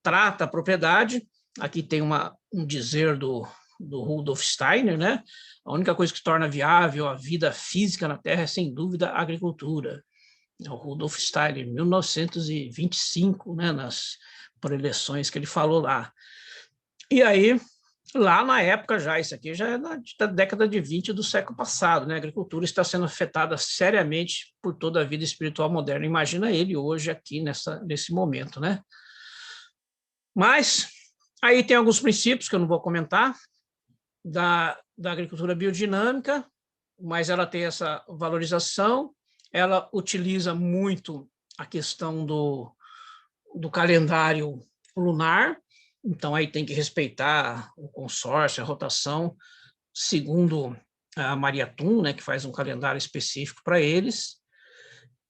trata a propriedade. Aqui tem um dizer do Rudolf Steiner, né? A única coisa que torna viável a vida física na Terra é, sem dúvida, a agricultura. O Rudolf Steiner, em 1925, né, nas preleções que ele falou lá. E aí, lá na época já, isso aqui já é da década de 20 do século passado, né? A agricultura está sendo afetada seriamente por toda a vida espiritual moderna. Imagina ele hoje aqui nesse momento, né? Mas aí tem alguns princípios que eu não vou comentar da agricultura biodinâmica, mas ela tem essa valorização. Ela utiliza muito a questão do calendário lunar, então aí tem que respeitar o consórcio, a rotação, segundo a Maria Thun, né, que faz um calendário específico para eles.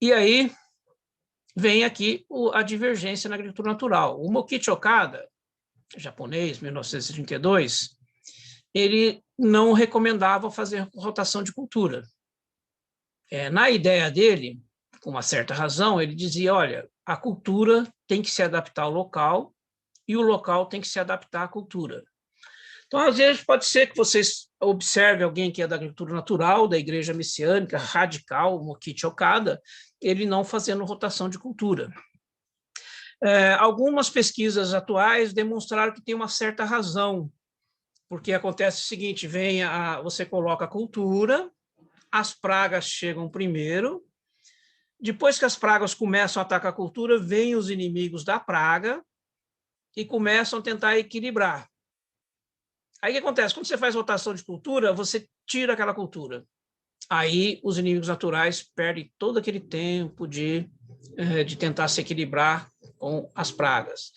E aí vem aqui a divergência na agricultura natural. O Mokichi Okada, japonês, 1932, ele não recomendava fazer rotação de cultura. Na ideia dele, com uma certa razão, ele dizia, olha, a cultura tem que se adaptar ao local e o local tem que se adaptar à cultura. Então, às vezes, pode ser que vocês observem alguém que é da agricultura natural, da igreja messiânica, radical, Mokichi Okada, ele não fazendo rotação de cultura. Algumas pesquisas atuais demonstraram que tem uma certa razão, porque acontece o seguinte, você coloca a cultura, as pragas chegam primeiro, depois que as pragas começam a atacar a cultura, vêm os inimigos da praga e começam a tentar equilibrar. Aí o que acontece? Quando você faz rotação de cultura, você tira aquela cultura. Aí os inimigos naturais perdem todo aquele tempo de tentar se equilibrar com as pragas.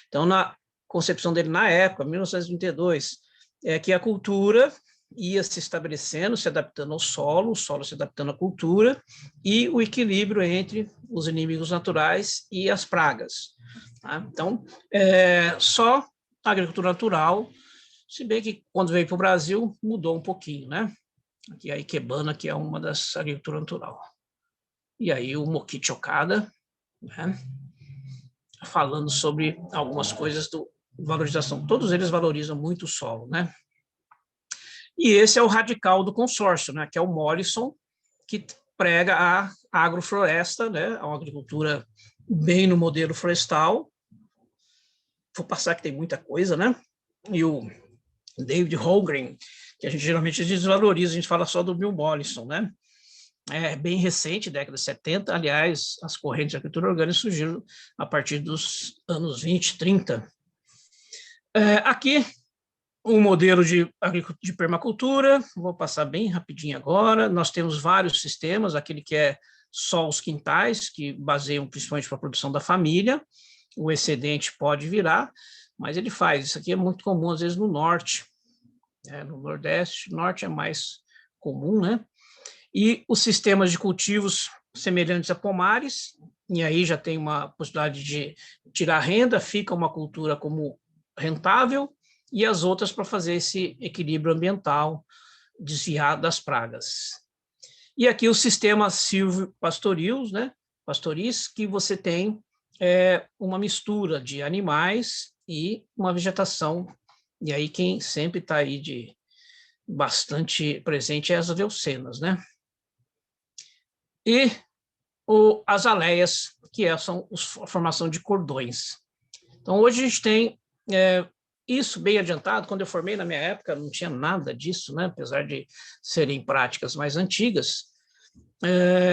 Então, na concepção dele na época, 1932, é que a cultura ia se estabelecendo, se adaptando ao solo, o solo se adaptando à cultura, e o equilíbrio entre os inimigos naturais e as pragas. Tá? Então, só a agricultura natural, se bem que quando veio para o Brasil, mudou um pouquinho, né? Aqui a Ikebana, que é uma das agriculturas natural. E aí o Mokichi Okada, né? falando sobre algumas coisas do valorização. Todos eles valorizam muito o solo, né? E esse é o radical do consórcio, né? Que é o Mollison, que prega a agrofloresta, né? A agricultura bem no modelo florestal. Vou passar que tem muita coisa, né? E o David Holmgren, que a gente geralmente desvaloriza, a gente fala só do Bill Mollison, né? É bem recente, década de 70, aliás, as correntes de agricultura orgânica surgiram a partir dos anos 20, 30. Aqui, um modelo de permacultura, vou passar bem rapidinho agora. Nós temos vários sistemas, aquele que é só os quintais, que baseiam principalmente para a produção da família, o excedente pode virar, mas ele faz. Isso aqui é muito comum, às vezes, no norte, no nordeste, norte é mais comum, né? E os sistemas de cultivos semelhantes a pomares, e aí já tem uma possibilidade de tirar renda, fica uma cultura como rentável, e as outras para fazer esse equilíbrio ambiental, desviar das pragas. E aqui o sistema silvopastoril, né? Pastoris, que você tem uma mistura de animais e uma vegetação. E aí quem sempre está aí de bastante presente é as leucenas, né? E as aleias, que são a formação de cordões. Então, hoje a gente tem isso bem adiantado. Quando eu formei na minha época, não tinha nada disso, né? Apesar de serem práticas mais antigas,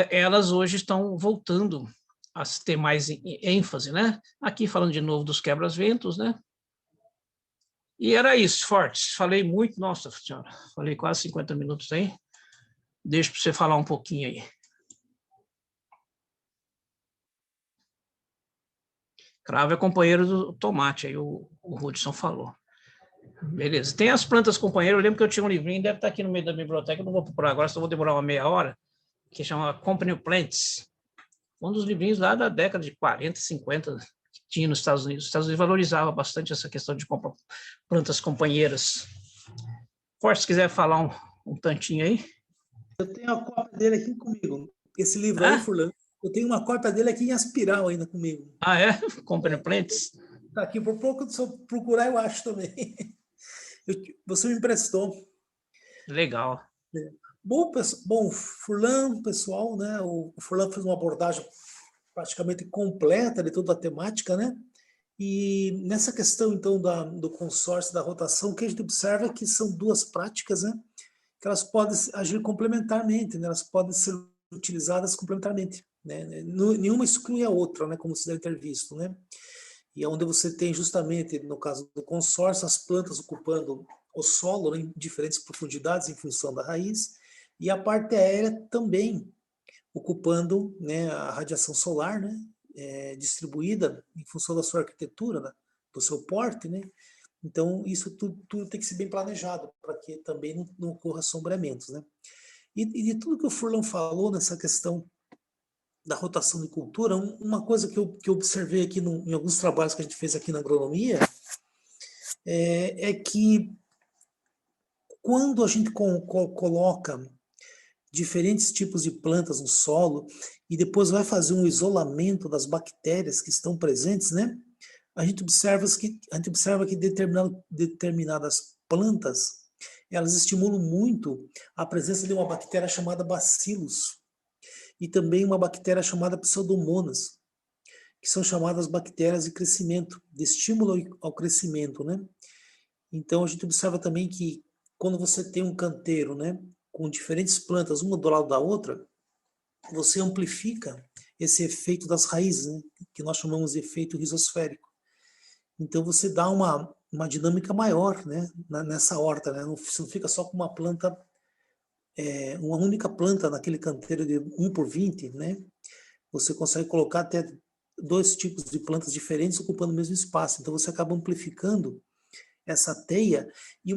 elas hoje estão voltando a ter mais ênfase, né? Aqui falando de novo dos quebra-ventos, né? E era isso, Fortes. Falei muito, nossa senhora, falei quase 50 minutos aí. Deixa para você falar um pouquinho aí. Cravo é companheiro do tomate, aí o Hudson falou. Beleza. Tem as plantas companheiras, eu lembro que eu tinha um livrinho, deve estar aqui no meio da biblioteca, eu não vou procurar agora, só vou demorar uma meia hora, que chama Company Plants. Um dos livrinhos lá da década de 40, 50, que tinha nos Estados Unidos. Os Estados Unidos valorizava bastante essa questão de plantas companheiras. Forte, se quiser falar um tantinho aí. Eu tenho a cópia dele aqui comigo. Esse livro aí, Furlan, eu tenho uma cópia dele aqui em Aspiral ainda comigo. Ah, é? Company Plants? Tá aqui, por pouco, se eu procurar, eu acho também. Você me emprestou. Legal. Bom, Furlan, pessoal, né? O Furlan fez uma abordagem praticamente completa de toda a temática, né? E nessa questão, então, do consórcio, da rotação, o que a gente observa é que são duas práticas, né? Que elas podem agir complementarmente, né? Elas podem ser utilizadas complementarmente, né? Nenhuma exclui a outra, né? Como você deve ter visto, né? E é onde você tem justamente, no caso do consórcio, as plantas ocupando o solo, né, em diferentes profundidades em função da raiz, e a parte aérea também ocupando, né, a radiação solar, né, distribuída em função da sua arquitetura, né, do seu porte, né. Então isso tudo tem que ser bem planejado para que também não ocorra sombreamentos, né. E de tudo que o Furlan falou nessa questão da rotação de cultura, uma coisa que eu observei aqui em alguns trabalhos que a gente fez aqui na agronomia é que quando a gente coloca diferentes tipos de plantas no solo e depois vai fazer um isolamento das bactérias que estão presentes, né? A gente observa que determinadas plantas elas estimulam muito a presença de uma bactéria chamada Bacillus e também uma bactéria chamada Pseudomonas, que são chamadas bactérias de crescimento, de estímulo ao crescimento, né? Então a gente observa também que quando você tem um canteiro, né, com diferentes plantas, uma do lado da outra, você amplifica esse efeito das raízes, né, que nós chamamos de efeito rizosférico. Então você dá uma dinâmica maior, né, nessa horta, né? Você não fica só com uma planta, uma única planta naquele canteiro de 1 por 20, né? Você consegue colocar até 2 tipos de plantas diferentes ocupando o mesmo espaço. Então você acaba amplificando essa teia e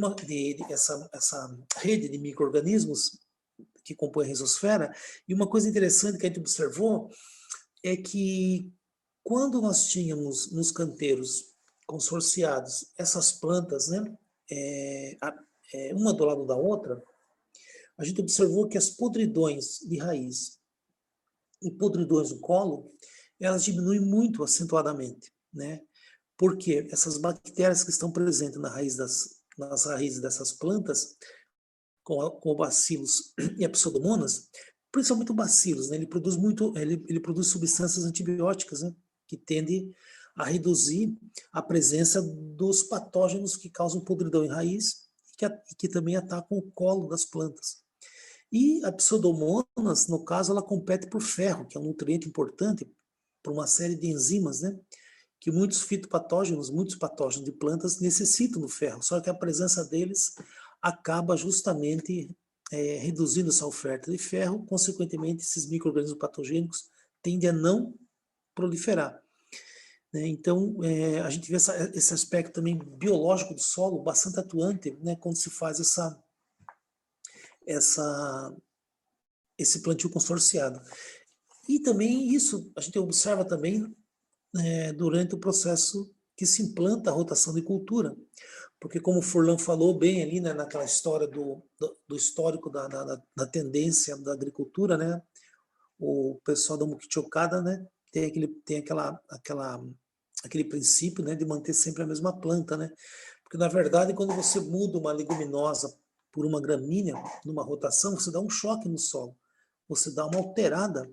essa rede de micro-organismos que compõe a rizosfera. E uma coisa interessante que a gente observou é que quando nós tínhamos nos canteiros consorciados essas plantas, né, uma do lado da outra, a gente observou que as podridões de raiz e podridões do colo, elas diminuem muito acentuadamente. né? Porque essas bactérias que estão presentes nas raízes dessas plantas, com bacilos e a pseudomonas, principalmente o bacilos, né? Ele produz substâncias antibióticas, né? Que tendem a reduzir a presença dos patógenos que causam podridão em raiz e que também atacam o colo das plantas. E a pseudomonas, no caso, ela compete por ferro, que é um nutriente importante para uma série de enzimas, né? Que muitos patógenos de plantas necessitam do ferro, só que a presença deles acaba justamente reduzindo essa oferta de ferro, consequentemente esses micro-organismos patogênicos tendem a não proliferar, né? Então, a gente vê esse aspecto também biológico do solo bastante atuante, né, quando se faz esse plantio consorciado. E também isso a gente observa também durante o processo que se implanta a rotação de cultura. Porque, como o Furlan falou bem ali, né, naquela história do histórico da tendência da agricultura, né, o pessoal da Mukichokada, né, tem aquele princípio, né, de manter sempre a mesma planta, né? Porque, na verdade, quando você muda uma leguminosa por uma gramínea, numa rotação, você dá um choque no solo. Você dá uma alterada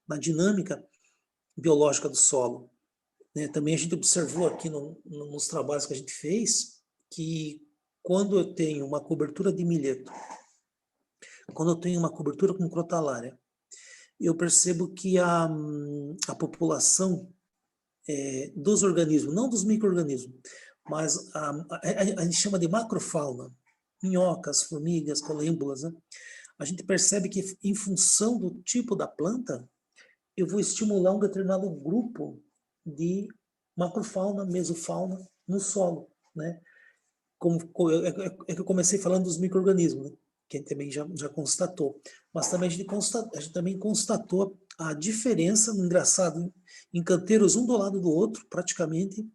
na dinâmica biológica do solo, né? Também a gente observou aqui nos trabalhos que a gente fez que quando eu tenho uma cobertura de milheto, quando eu tenho uma cobertura com crotalária, eu percebo que a população dos organismos, não dos micro-organismos, mas a gente chama de macrofauna, minhocas, formigas, colêmbulas, né? A gente percebe que em função do tipo da planta, eu vou estimular um determinado grupo de macrofauna, mesofauna no solo, né? Que eu comecei falando dos micro-organismos, né? Que a gente também já constatou. Mas também a gente também constatou a diferença, engraçado, em canteiros um do lado do outro, praticamente,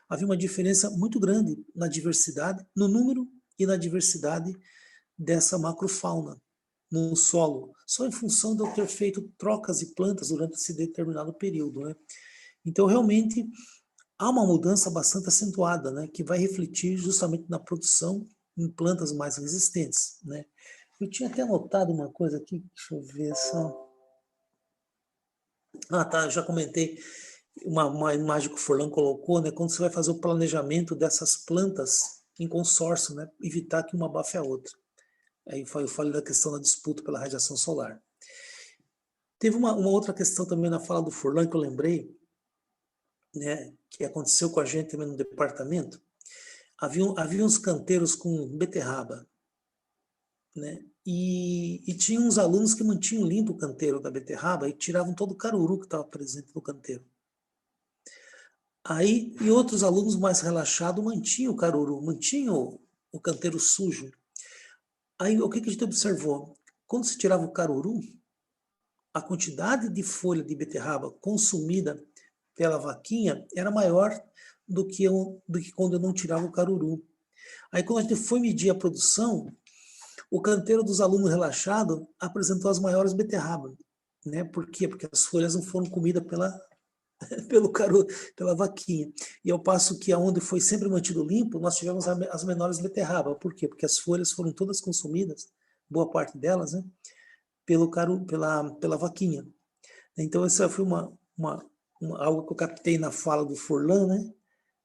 havia uma diferença muito grande na diversidade, no número e na diversidade dessa macrofauna no solo, só em função de eu ter feito trocas de plantas durante esse determinado período, né? Então, realmente, há uma mudança bastante acentuada, né, que vai refletir justamente na produção em plantas mais resistentes, né? Eu tinha até anotado uma coisa aqui, deixa eu ver só. Ah, tá, eu já comentei uma imagem que o Furlan colocou, né, quando você vai fazer o planejamento dessas plantas em consórcio, né, evitar que uma abafe a outra. Aí eu falei da questão da disputa pela radiação solar. Teve uma outra questão também na fala do Furlan que eu lembrei, né, que aconteceu com a gente também no departamento. Havia uns canteiros com beterraba, né? E tinha uns alunos que mantinham limpo o canteiro da beterraba e tiravam todo o caruru que estava presente no canteiro. Aí, e outros alunos mais relaxados mantinham o caruru, mantinham o canteiro sujo. Aí, o que a gente observou? Quando se tirava o caruru, a quantidade de folha de beterraba consumida pela vaquinha era maior do que quando eu não tirava o caruru. Aí, quando a gente foi medir a produção, o canteiro dos alunos relaxado apresentou as maiores beterrabas, né? Por quê? Porque as folhas não foram comidas pela vaquinha. E ao passo que aonde foi sempre mantido limpo, nós tivemos as menores beterrabas. Por quê? Porque as folhas foram todas consumidas, boa parte delas, né? Pela vaquinha. Então, essa foi algo que eu captei na fala do Furlan, né?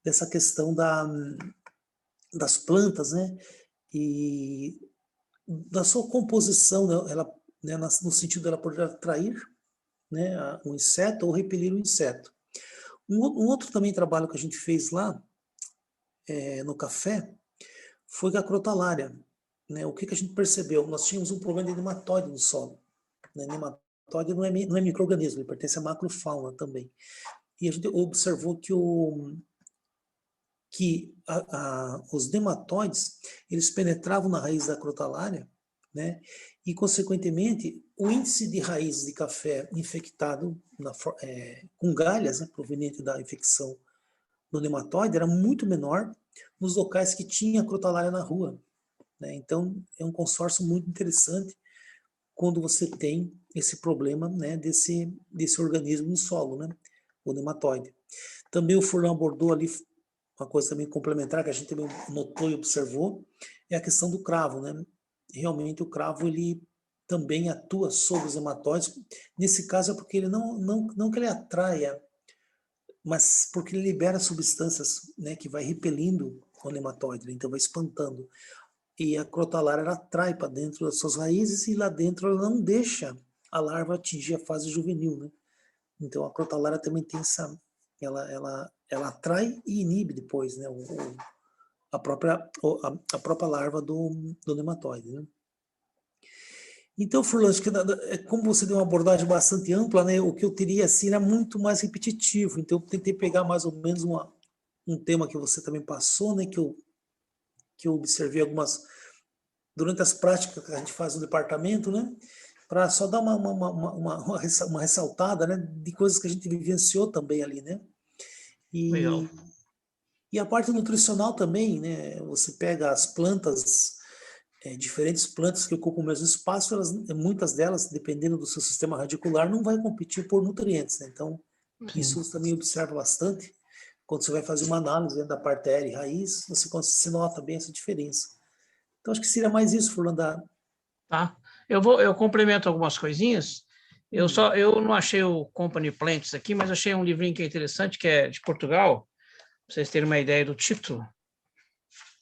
Dessa questão das plantas, né? E da sua composição, né? Ela, né? No sentido dela poder atrair, né? Um inseto ou repelir o inseto. Um outro também trabalho que a gente fez lá no café foi com a crotalária, né? O que a gente percebeu? Nós tínhamos um problema de nematóide no solo, né? Nematóide não é micro-organismo, ele pertence à macrofauna também. E a gente observou que os nematóides, eles penetravam na raiz da crotalária, né? E, consequentemente, o índice de raiz de café infectado com galhas, né, proveniente da infecção do nematóide, era muito menor nos locais que tinha crotalária na rua, né? Então, é um consórcio muito interessante quando você tem esse problema, né, desse organismo no solo, né, o nematóide. Também o Furlan abordou ali uma coisa também complementar que a gente também notou e observou, é a questão do cravo, né? Realmente o cravo, ele também atua sobre os hematóides. Nesse caso é porque ele não que ele atraia, mas porque ele libera substâncias, né, que vai repelindo o nematóide, né? Então vai espantando. E a crotalária, ela atrai para dentro das suas raízes e lá dentro ela não deixa a larva atingir a fase juvenil, né? Então a crotalária também tem essa, ela atrai e inibe depois, né, a própria larva do nematóide, né? Então, Furlan, acho que como você deu uma abordagem bastante ampla, né, o que eu teria assim era muito mais repetitivo. Então, eu tentei pegar mais ou menos um tema que você também passou, né, que eu observei algumas durante as práticas que a gente faz no departamento, né, para só dar uma ressaltada, né, de coisas que a gente vivenciou também ali, né. Legal. E a parte nutricional também, né, você pega as plantas, diferentes plantas que ocupam o mesmo espaço, muitas delas, dependendo do seu sistema radicular, não vai competir por nutrientes, né? Então, Sim. isso também observa bastante. Quando você vai fazer uma análise dentro da partéria e raiz, você nota bem essa diferença. Então, acho que seria mais isso, Fernanda. Tá. Eu complemento algumas coisinhas. Eu não achei o Company Plants aqui, mas achei um livrinho que é interessante, que é de Portugal, para vocês terem uma ideia do título.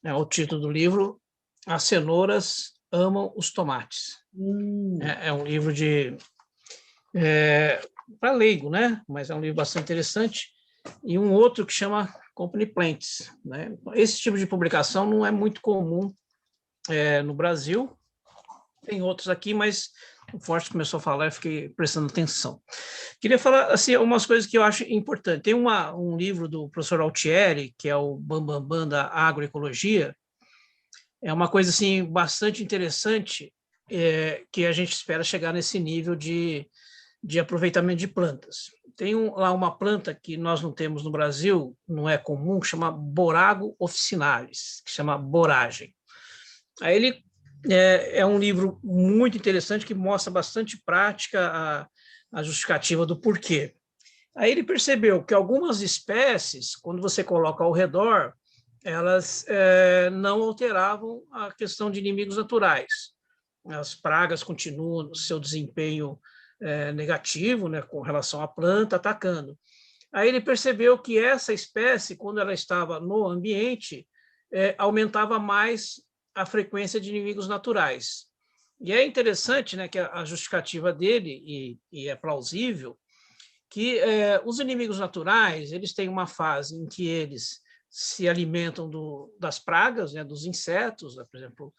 O título do livro, As Cenouras Amam os Tomates. É um livro para leigo, né? Mas é um livro bastante interessante. E um outro que chama Company Plants, né? Esse tipo de publicação não é muito comum no Brasil. Tem outros aqui, mas o Forte começou a falar, eu fiquei prestando atenção. Queria falar assim, umas coisas que eu acho importantes. Tem um livro do professor Altieri, que é o Bambambam Bam Bam da Agroecologia. É uma coisa assim, bastante interessante, que a gente espera chegar nesse nível de aproveitamento de plantas. Tem lá uma planta que nós não temos no Brasil, não é comum, que chama Borago officinalis, que chama boragem. Aí ele é um livro muito interessante que mostra bastante prática a justificativa do porquê. Aí ele percebeu que algumas espécies, quando você coloca ao redor, elas não alteravam a questão de inimigos naturais. As pragas continuam no seu desempenho negativo, né, com relação à planta atacando. Aí ele percebeu que essa espécie, quando ela estava no ambiente, aumentava mais a frequência de inimigos naturais. E é interessante, né, que a justificativa dele, e é plausível, que os inimigos naturais, eles têm uma fase em que eles se alimentam das pragas, né, dos insetos, né, por exemplo,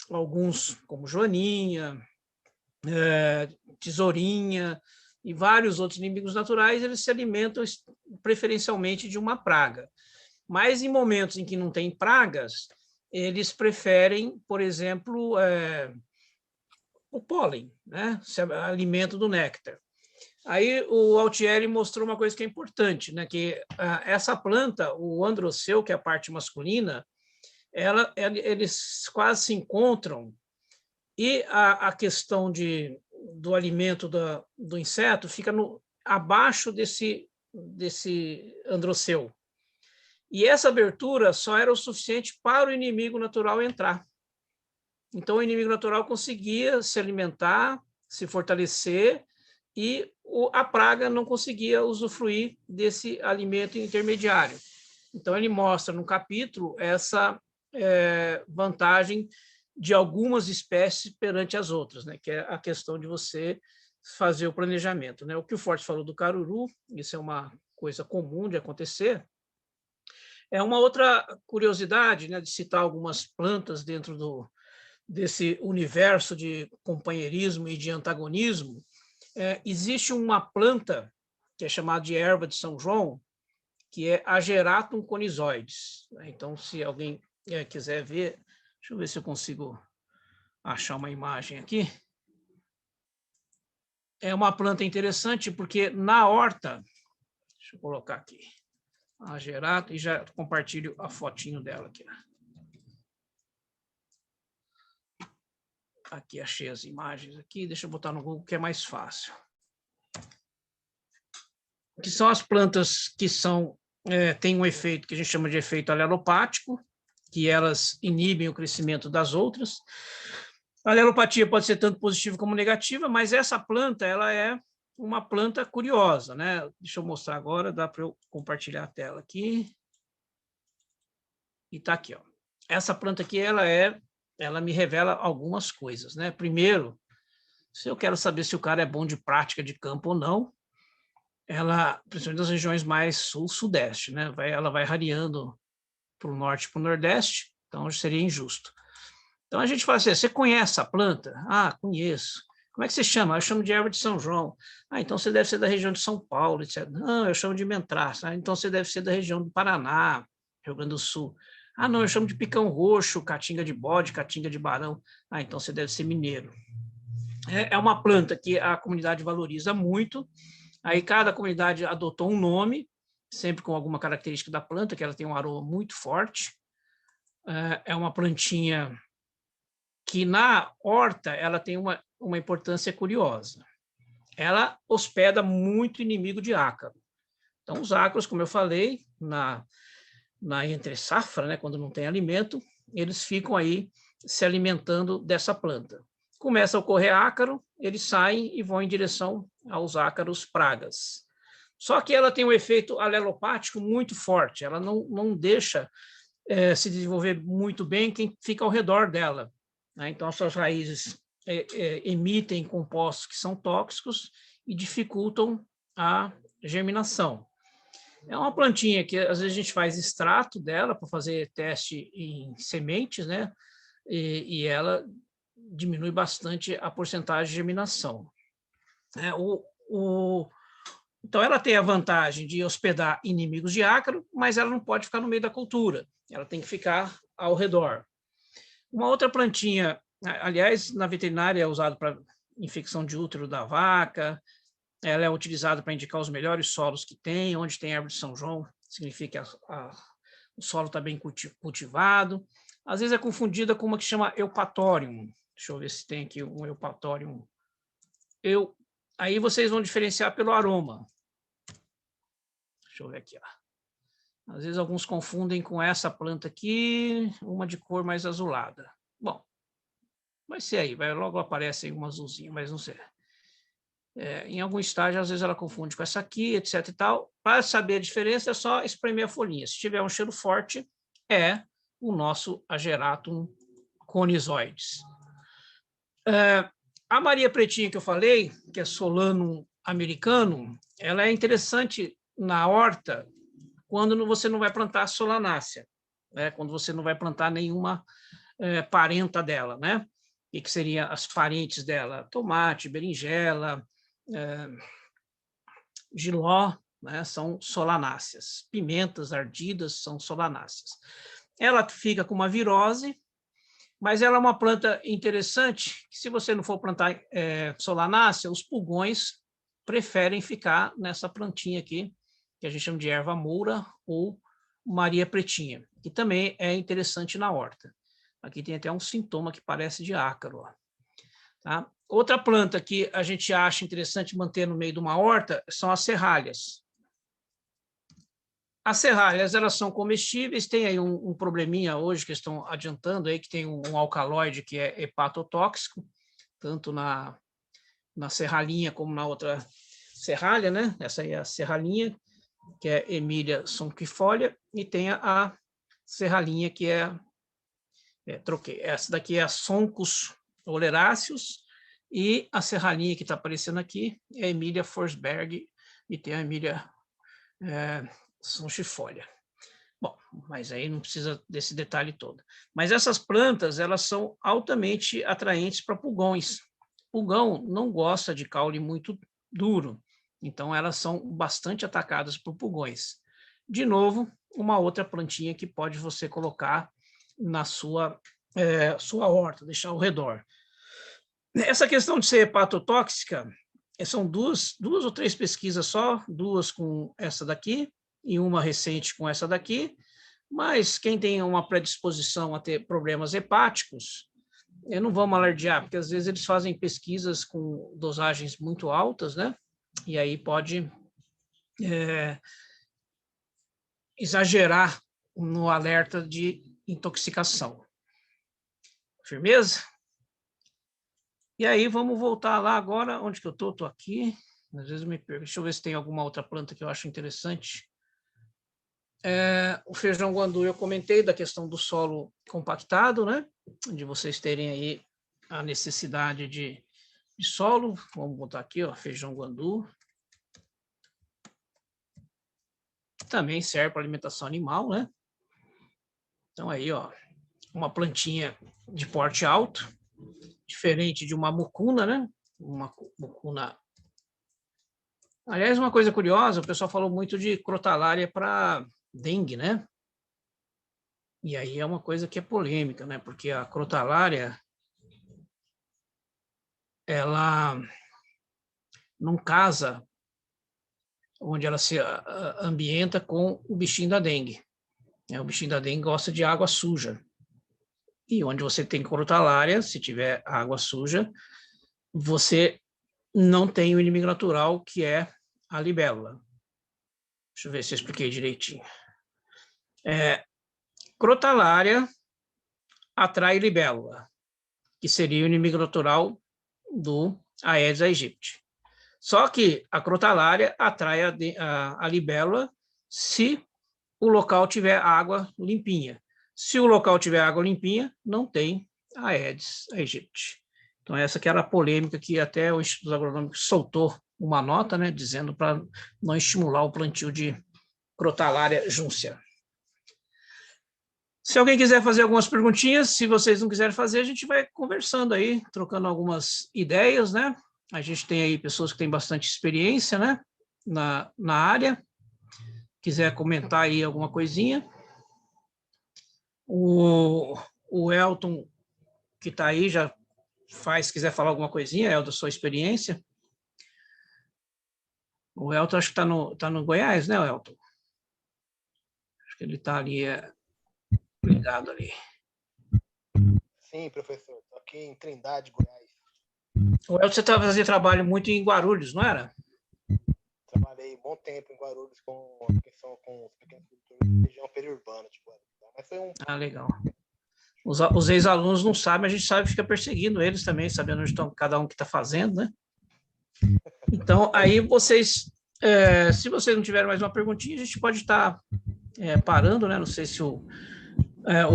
alguns como joaninha, tesourinha e vários outros inimigos naturais, eles se alimentam preferencialmente de uma praga. Mas em momentos em que não tem pragas, eles preferem, por exemplo, o pólen, né? Se alimentam do néctar. Aí o Altieri mostrou uma coisa que é importante, né? Que essa planta, o androceu, que é a parte masculina, eles quase se encontram e a questão do alimento do inseto fica abaixo desse androceu. E essa abertura só era o suficiente para o inimigo natural entrar. Então, o inimigo natural conseguia se alimentar, se fortalecer, e a praga não conseguia usufruir desse alimento intermediário. Então, ele mostra no capítulo essa vantagem de algumas espécies perante as outras, né? Que é a questão de você fazer o planejamento, né? O que o Forte falou do caruru, isso é uma coisa comum de acontecer. É uma outra curiosidade, né, de citar algumas plantas dentro desse universo de companheirismo e de antagonismo. Existe uma planta que é chamada de erva de São João, que é Ageratum conizoides. Então, se alguém quiser ver, deixa eu ver se eu consigo achar uma imagem aqui. É uma planta interessante porque na horta, deixa eu colocar aqui, Ageratum, e já compartilho a fotinho dela aqui. Aqui achei as imagens aqui, deixa eu botar no Google que é mais fácil. Que são as plantas que são têm um efeito que a gente chama de efeito alelopático, que elas inibem o crescimento das outras. A alelopatia pode ser tanto positiva como negativa, mas essa planta ela é uma planta curiosa, né? Deixa eu mostrar agora, dá para eu compartilhar a tela aqui. E está aqui, ó. Essa planta aqui, ela me revela algumas coisas, né? Primeiro, se eu quero saber se o cara é bom de prática de campo ou não, ela, principalmente nas regiões mais sul-sudeste, né? Ela vai rareando para o norte e para o nordeste, então seria injusto. Então a gente fala assim, você conhece a planta? Ah, conheço. Como é que você chama? Eu chamo de erva de São João. Ah, então você deve ser da região de São Paulo, etc. Não, eu chamo de mentraça. Ah, então você deve ser da região do Paraná, Rio Grande do Sul. Ah, não, eu chamo de picão roxo, caatinga de bode, caatinga de barão. Ah, então você deve ser mineiro. É uma planta que a comunidade valoriza muito. Aí cada comunidade adotou um nome, sempre com alguma característica da planta, que ela tem um aroma muito forte. É uma plantinha que na horta ela tem uma importância curiosa. Ela hospeda muito inimigo de ácaro. Então, os ácaros, como eu falei, na entre-safra, né, quando não tem alimento, eles ficam aí se alimentando dessa planta. Começa a ocorrer ácaro, eles saem e vão em direção aos ácaros pragas. Só que ela tem um efeito alelopático muito forte, ela não deixa se desenvolver muito bem quem fica ao redor dela. Né? Então, as suas raízes emitem compostos que são tóxicos e dificultam a germinação. É uma plantinha que, às vezes, a gente faz extrato dela para fazer teste em sementes, né? E ela diminui bastante a porcentagem de germinação. Então, ela tem a vantagem de hospedar inimigos de ácaro, mas ela não pode ficar no meio da cultura. Ela tem que ficar ao redor. Uma outra plantinha, aliás, na veterinária é usada para infecção de útero da vaca, ela é utilizada para indicar os melhores solos que tem, onde tem árvore de São João, significa que o solo está bem cultivado. Às vezes é confundida com uma que chama Eupatorium. Deixa eu ver se tem aqui um Eupatorium. Aí vocês vão diferenciar pelo aroma. Deixa eu ver aqui. Ó. Às vezes alguns confundem com essa planta aqui, uma de cor mais azulada. Bom, vai ser aí, logo aparece aí um azulzinho, mas não sei. Em algum estágio, às vezes ela confunde com essa aqui, etc e tal. Para saber a diferença, é só espremer a folhinha. Se tiver um cheiro forte, é o nosso Ageratum conizoides. A Maria Pretinha que eu falei, que é Solanum americanum, ela é interessante na horta quando você não vai plantar Solanácea, né? Quando você não vai plantar nenhuma parenta dela, né? E que seriam as parentes dela? Tomate, berinjela, giló, né, são solanáceas. Pimentas ardidas são solanáceas. Ela fica com uma virose, mas ela é uma planta interessante, que se você não for plantar solanácea, os pulgões preferem ficar nessa plantinha aqui, que a gente chama de erva moura ou Maria Pretinha, que também é interessante na horta. Aqui tem até um sintoma que parece de ácaro. Ó. Tá? Outra planta que a gente acha interessante manter no meio de uma horta são as serralhas. As serralhas, elas são comestíveis, tem aí um probleminha hoje que estão adiantando, aí, que tem um alcaloide que é hepatotóxico, tanto na serralhinha como na outra serralha, né? Essa aí é a serralhinha, que é Emilia sonquifolia, e tem a serralhinha que troquei, essa daqui é a Sonchus oleraceus, e a serralhinha que está aparecendo aqui é a Emilia Forsberg, e tem a Emilia sonchifolia. Bom, mas aí não precisa desse detalhe todo. Mas essas plantas, elas são altamente atraentes para pulgões. Pulgão não gosta de caule muito duro, então elas são bastante atacadas por pulgões. De novo, uma outra plantinha que pode você colocar na sua horta, deixar ao redor. Essa questão de ser hepatotóxica, são duas ou três pesquisas só, duas com essa daqui e uma recente com essa daqui, mas quem tem uma predisposição a ter problemas hepáticos, não vamos alardear, porque às vezes eles fazem pesquisas com dosagens muito altas, né? E aí pode exagerar no alerta de intoxicação. Firmeza? E aí, vamos voltar lá agora. Onde que eu estou? Estou aqui. Às vezes me pergunto. Deixa eu ver se tem alguma outra planta que eu acho interessante. O feijão guandu, eu comentei da questão do solo compactado, né? De vocês terem aí a necessidade de solo. Vamos botar aqui, ó, feijão guandu. Também serve para alimentação animal, né? Então aí, ó, uma plantinha de porte alto, diferente de uma mucuna, né? Uma mucuna. Aliás, uma coisa curiosa, o pessoal falou muito de crotalária para dengue, né? E aí é uma coisa que é polêmica, né? Porque a crotalária, ela não casa onde ela se ambienta com o bichinho da dengue. O bichinho da dengue gosta de água suja. E onde você tem crotalária, se tiver água suja, você não tem o inimigo natural, que é a libélula. Deixa eu ver se eu expliquei direitinho. Crotalária atrai libélula, que seria o inimigo natural do Aedes aegypti. Só que a crotalária atrai a libélula se o local tiver água limpinha. Se o local tiver água limpinha, não tem Aedes aegypti. Então, essa que era a polêmica que até o Instituto Agronômico soltou uma nota, né, dizendo para não estimular o plantio de crotalária juncia. Se alguém quiser fazer algumas perguntinhas, se vocês não quiserem fazer, a gente vai conversando aí, trocando algumas ideias, né? A gente tem aí pessoas que têm bastante experiência, né, na área. Quiser comentar aí alguma coisinha. O Elton, que está aí, já faz, quiser falar alguma coisinha, Elton, da sua experiência. O Elton acho que está no Goiás, né, Elton? Acho que ele está ali, ligado ali. Sim, professor. Estou aqui em Trindade, Goiás. O Elton, você estava fazendo trabalho muito em Guarulhos, não era? Trabalhei um bom tempo em Guarulhos com os pequenos produtores da região periurbana de Guarulhos. Mas foi legal. Os ex-alunos não sabem, a gente sabe, fica perseguindo eles também, sabendo onde estão cada um que está fazendo, né? Então, aí vocês, se vocês não tiverem mais uma perguntinha, a gente pode estar parando, né? Não sei se o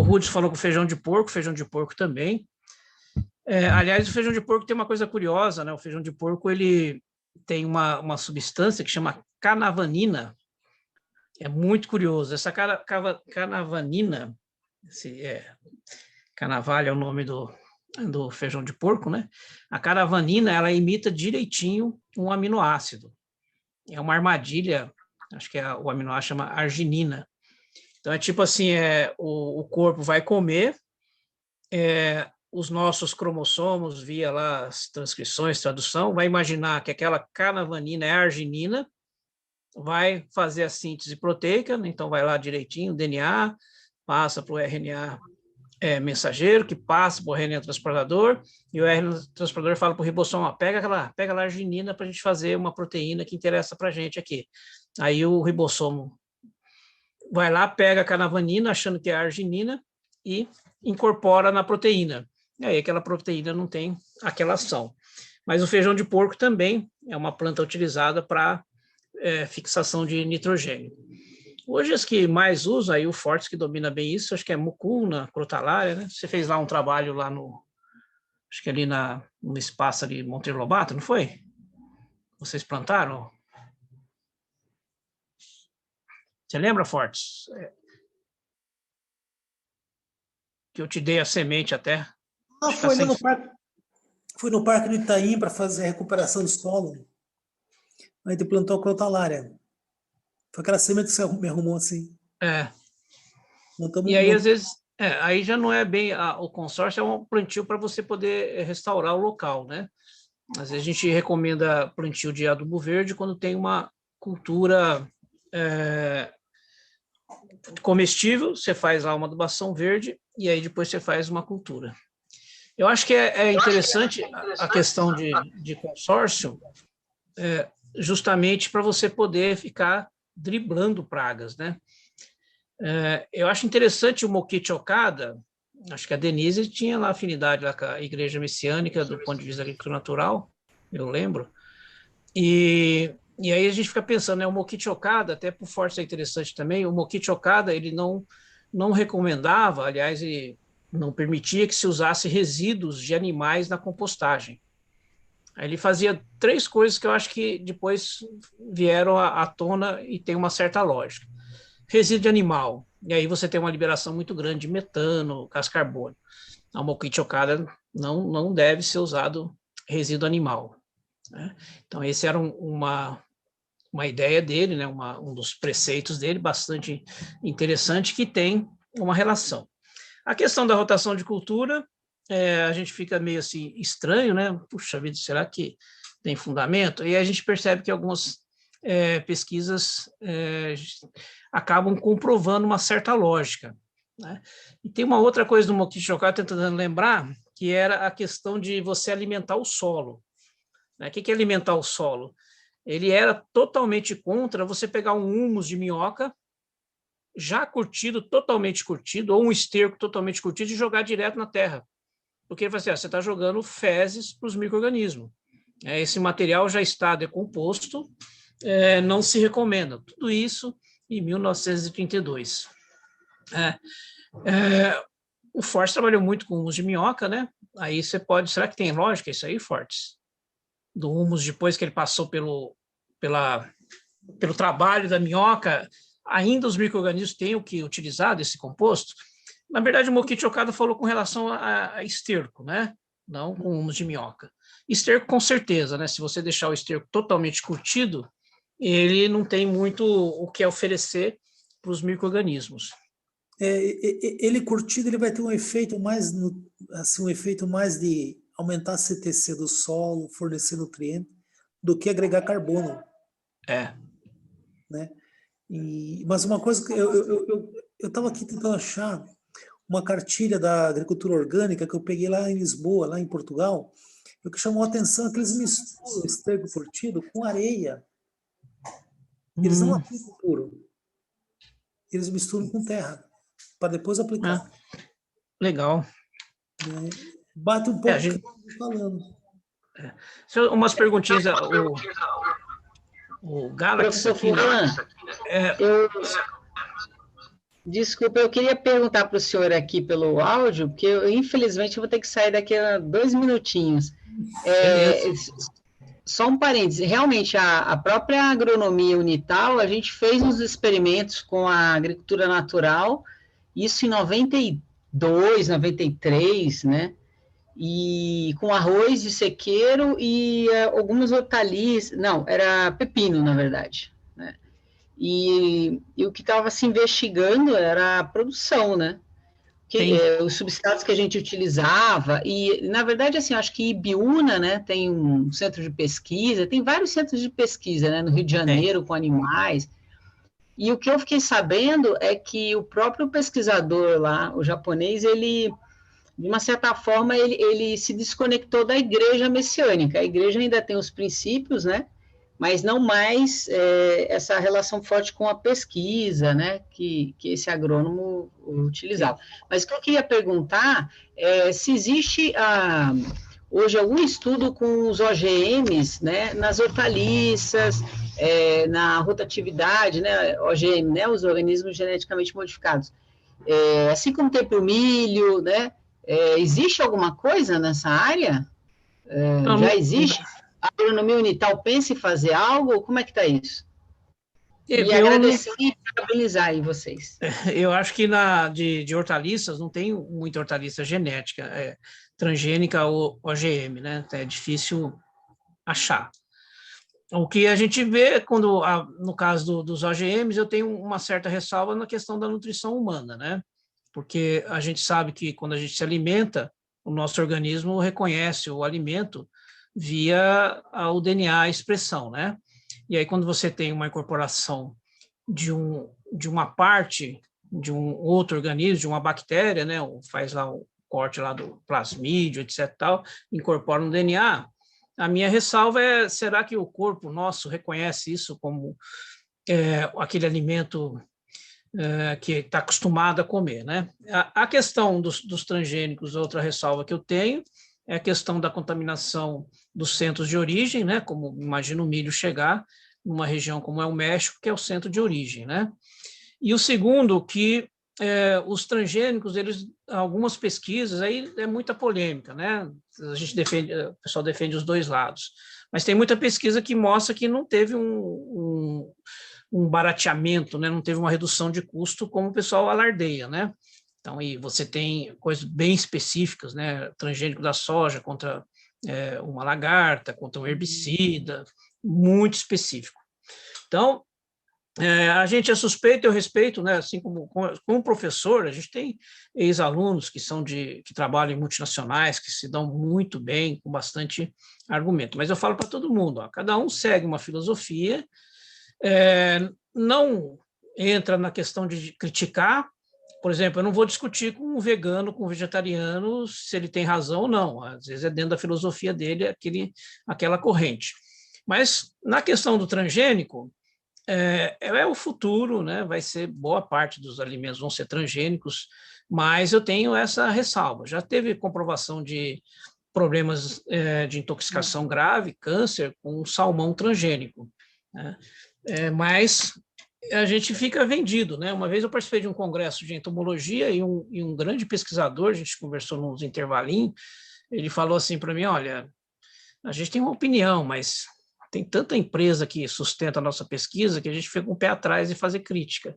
Rudes falou com feijão de porco também. Aliás, o feijão de porco tem uma coisa curiosa, né? O feijão de porco, ele tem uma substância que chama canavanina. É muito curioso. Essa canavanina, canavalha é o nome do feijão de porco, né? A canavanina, ela imita direitinho um aminoácido. É uma armadilha, acho que o aminoácido chama arginina. Então, é tipo assim, o corpo vai comer, os nossos cromossomos, via lá as transcrições, tradução, vai imaginar que aquela canavanina é arginina, vai fazer a síntese proteica, então vai lá direitinho, o DNA, passa para o RNA mensageiro, que passa para o RNA transportador, e o RNA transportador fala para o ribossomo, pega lá a arginina para a gente fazer uma proteína que interessa para a gente aqui. Aí o ribossomo vai lá, pega a canavanina, achando que é a arginina, e incorpora na proteína. E aí aquela proteína não tem aquela ação. Mas o feijão de porco também é uma planta utilizada para fixação de nitrogênio. Hoje as que mais usam, aí o Fortes que domina bem isso, acho que é mucuna, crotalária, né? Você fez lá um trabalho lá acho que ali no espaço ali, Monteiro Lobato, não foi? Vocês plantaram? Você lembra, Fortes? Que eu te dei a semente até. Fui no Parque do Itaim para fazer a recuperação de solo. A gente plantou a crotalária. Foi aquela semente que você me arrumou assim. E aí, às vezes, aí já não é bem o consórcio, é um plantio para você poder restaurar o local, né? Às vezes a gente recomenda plantio de adubo verde quando tem uma cultura comestível, você faz lá uma adubação verde e aí depois você faz uma cultura. Eu acho que é interessante a questão de consórcio, justamente para você poder ficar driblando pragas, né? Eu acho interessante o Mokichi Okada, acho que a Denise tinha lá afinidade lá com a Igreja Messiânica do ponto de vista da agricultura natural, eu lembro. E aí a gente fica pensando, né, o Mokichi Okada, até por força é interessante também, o Mokichi Okada, ele não recomendava, aliás, ele não permitia que se usasse resíduos de animais na compostagem. Aí ele fazia 3 coisas que eu acho que depois vieram à tona e tem uma certa lógica. Resíduo de animal, e aí você tem uma liberação muito grande de metano, gás carbônico. A Mokichi Okada não deve ser usado resíduo animal, né? Então, esse era uma ideia dele, né? Um dos preceitos dele, bastante interessante, que tem uma relação. A questão da rotação de cultura, a gente fica meio assim estranho, né? Puxa vida, será que tem fundamento? E a gente percebe que algumas pesquisas acabam comprovando uma certa lógica, né? E tem uma outra coisa do Mokichi Okada, tentando lembrar, que era a questão de você alimentar o solo, né? O que é alimentar o solo? Ele era totalmente contra você pegar um humus de minhoca já curtido, totalmente curtido, ou um esterco totalmente curtido e jogar direto na terra. Porque ele fala assim, você está jogando fezes para os micro-organismos. Esse material já está decomposto, não se recomenda. Tudo isso em 1932. O Fortes trabalhou muito com humus de minhoca, né? Aí você pode... Será que tem lógica isso aí, Fortes? Do humus, depois que ele passou pelo trabalho da minhoca, ainda os micro-organismos têm o que utilizar desse composto? Na verdade, o Mokichi Okada falou com relação a esterco, né? Não com humus de minhoca. Esterco, com certeza, né? Se você deixar o esterco totalmente curtido, ele não tem muito o que oferecer para os micro-organismos. Ele curtido, ele vai ter um efeito mais, assim, um efeito mais de aumentar a CTC do solo, fornecer nutrientes, do que agregar carbono. Né? Mas uma coisa que eu estava aqui tentando achar uma cartilha da agricultura orgânica que eu peguei lá em Lisboa, lá em Portugal, o que chamou a atenção é que eles misturam esterco curtido com areia. Eles não aplicam puro. Eles misturam com terra, para depois aplicar. Legal. Bate um pouco o que eu estou falando. Umas perguntinhas. O Galaxy Professor Furlan, desculpa, eu queria perguntar para o senhor aqui pelo áudio, porque infelizmente eu vou ter que sair daqui a 2 minutinhos. Só um parênteses, realmente a própria agronomia unital, a gente fez uns experimentos com a agricultura natural, isso em 92, 93, né? E com arroz de sequeiro e algumas hortaliças, não, era pepino, na verdade, né? E o que estava se investigando era a produção, né? Os substratos que a gente utilizava, e, na verdade, assim, acho que Ibiúna, né, tem um centro de pesquisa, tem vários centros de pesquisa, né, no Rio de Janeiro, com animais, e o que eu fiquei sabendo é que o próprio pesquisador lá, o japonês, ele, de uma certa forma, ele se desconectou da igreja messiânica. A igreja ainda tem os princípios, né, mas não mais essa relação forte com a pesquisa, né, que esse agrônomo utilizava. Mas o que eu queria perguntar é se existe hoje algum estudo com os OGMs, né, nas hortaliças, na rotatividade, né, OGM, né, os organismos geneticamente modificados. Assim como tem para o milho, né, existe alguma coisa nessa área? Já existe? A agronomia unital pensa em fazer algo? Como é que está isso? E agradecer e parabenizar aí vocês. Eu acho que de hortaliças não tem muita hortaliça genética, transgênica ou OGM, né? É difícil achar. O que a gente vê no caso dos OGMs, eu tenho uma certa ressalva na questão da nutrição humana, né? Porque a gente sabe que quando a gente se alimenta, o nosso organismo reconhece o alimento via o DNA, a expressão, né? E aí, quando você tem uma incorporação de uma parte de um outro organismo, de uma bactéria, né? Faz lá o corte lá do plasmídio, etc. tal, incorpora no DNA. A minha ressalva será que o corpo nosso reconhece isso como aquele alimento que está acostumado a comer, né? A questão dos transgênicos, outra ressalva que eu tenho, é a questão da contaminação dos centros de origem, né? Como imagina o milho chegar numa região como é o México, que é o centro de origem, né? E o segundo, que os transgênicos, algumas pesquisas, aí é muita polêmica, né? A gente defende, o pessoal defende os dois lados, mas tem muita pesquisa que mostra que não teve um barateamento, né? Não teve uma redução de custo como o pessoal alardeia, né? Então, aí você tem coisas bem específicas, né? Transgênico da soja contra uma lagarta, contra um herbicida, muito específico. Então, a gente é suspeito, eu respeito, né? Assim como professor, a gente tem ex-alunos que trabalham em multinacionais, que se dão muito bem, com bastante argumento. Mas eu falo para todo mundo, ó, cada um segue uma filosofia, não entra na questão de criticar. Por exemplo, eu não vou discutir com um vegano, com um vegetariano, se ele tem razão ou não. Às vezes é dentro da filosofia dele aquela corrente. Mas na questão do transgênico, é o futuro, né? Vai ser boa parte dos alimentos vão ser transgênicos, mas eu tenho essa ressalva. Já teve comprovação de problemas de intoxicação grave, câncer, com salmão transgênico, né? Mas a gente fica vendido, né? Uma vez eu participei de um congresso de entomologia e um grande pesquisador, a gente conversou nos intervalinhos, ele falou assim para mim, olha, a gente tem uma opinião, mas tem tanta empresa que sustenta a nossa pesquisa que a gente fica com o pé atrás de fazer crítica.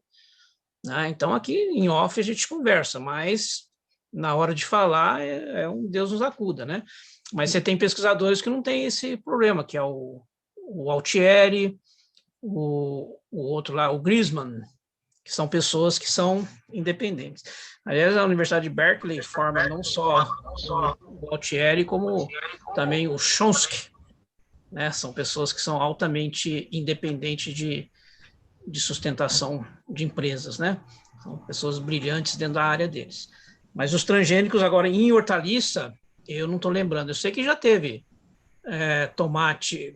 Então, aqui em off a gente conversa, mas na hora de falar um Deus nos acuda, né? Mas você tem pesquisadores que não têm esse problema, que é o Altieri, o outro lá, o Griezmann, que são pessoas que são independentes. Aliás, a Universidade de Berkeley forma não só o Altieri, como também o Chomsky, né? São pessoas que são altamente independentes de sustentação de empresas, né? São pessoas brilhantes dentro da área deles. Mas os transgênicos, agora, em hortaliça, eu não estou lembrando. Eu sei que já teve tomate,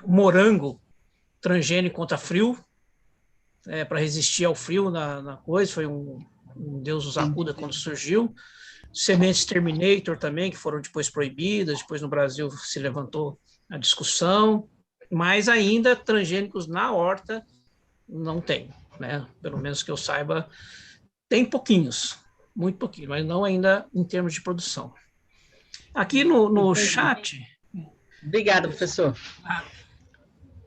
morango transgênico contra frio, para resistir ao frio na coisa, foi um Deus os acuda quando surgiu. Sementes Terminator também, que foram depois proibidas, depois no Brasil se levantou a discussão, mas ainda transgênicos na horta não tem, né? Pelo menos que eu saiba, tem pouquinhos, muito pouquinho, mas não ainda em termos de produção. Aqui no chat... Obrigado, professor.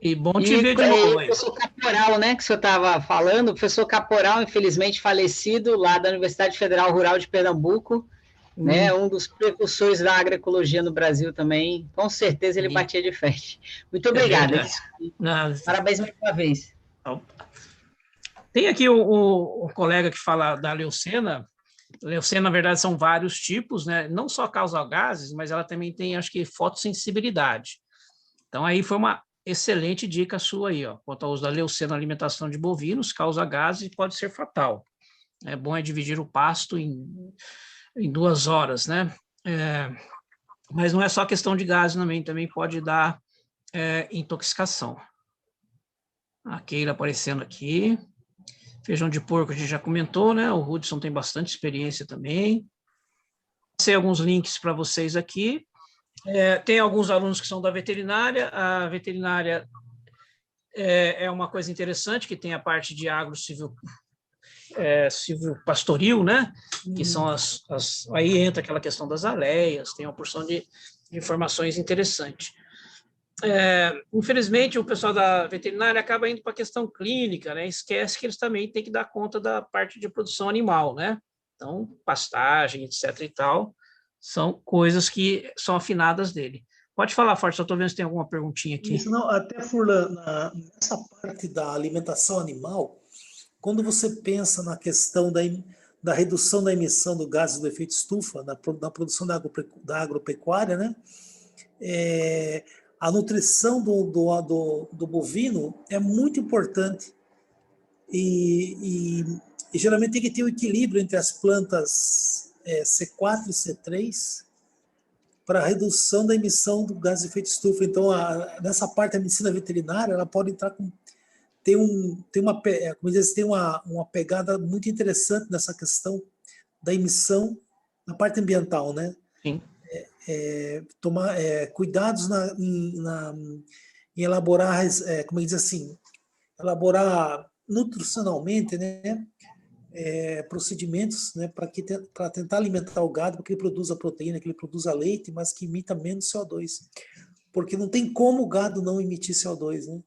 E bom te ver de novo aí. O professor Caporal, né, que o senhor estava falando, o professor Caporal, infelizmente falecido, lá da Universidade Federal Rural de Pernambuco, né, um dos precursores da agroecologia no Brasil também, com certeza ele batia de frente. Muito obrigado. Parabéns mais uma vez. Tem aqui o colega que fala da leucena. Leucena, na verdade, são vários tipos, né? Não só causa gases, mas ela também tem, acho que, fotossensibilidade. Então, aí foi uma excelente dica sua aí, ó, quanto ao uso da leucena na alimentação de bovinos, causa gases e pode ser fatal. É bom dividir o pasto em 2 horas, né? Mas não é só questão de gases também pode dar intoxicação. A Keila aparecendo aqui. Feijão de porco a gente já comentou, né? O Hudson tem bastante experiência também. Passei alguns links para vocês aqui. Tem alguns alunos que são da veterinária. A veterinária é uma coisa interessante, que tem a parte de agro silvopastoril, né? Que são aí entra aquela questão das aleias, tem uma porção de informações interessantes. Infelizmente, o pessoal da veterinária acaba indo para a questão clínica, né? Esquece que eles também têm que dar conta da parte de produção animal, né? Então, pastagem, etc. e tal, são coisas que são afinadas dele. Pode falar, Forte, só estou vendo se tem alguma perguntinha aqui. Isso, não, até, Furlan, nessa parte da alimentação animal, quando você pensa na questão da redução da emissão do gás do efeito estufa, na produção da agropecuária, né? A nutrição do bovino é muito importante e geralmente tem que ter um equilíbrio entre as plantas C4 e C3 para a redução da emissão do gás de efeito estufa. Então, nessa parte da medicina veterinária, ela pode entrar com como diz, tem uma pegada muito interessante nessa questão da emissão na parte ambiental, né? Sim. Tomar cuidados em elaborar, como diz assim, elaborar nutricionalmente, né? Procedimentos, né, para tentar alimentar o gado, para que ele produza proteína, que ele produza leite, mas que emita menos CO2. Porque não tem como o gado não emitir CO2, né?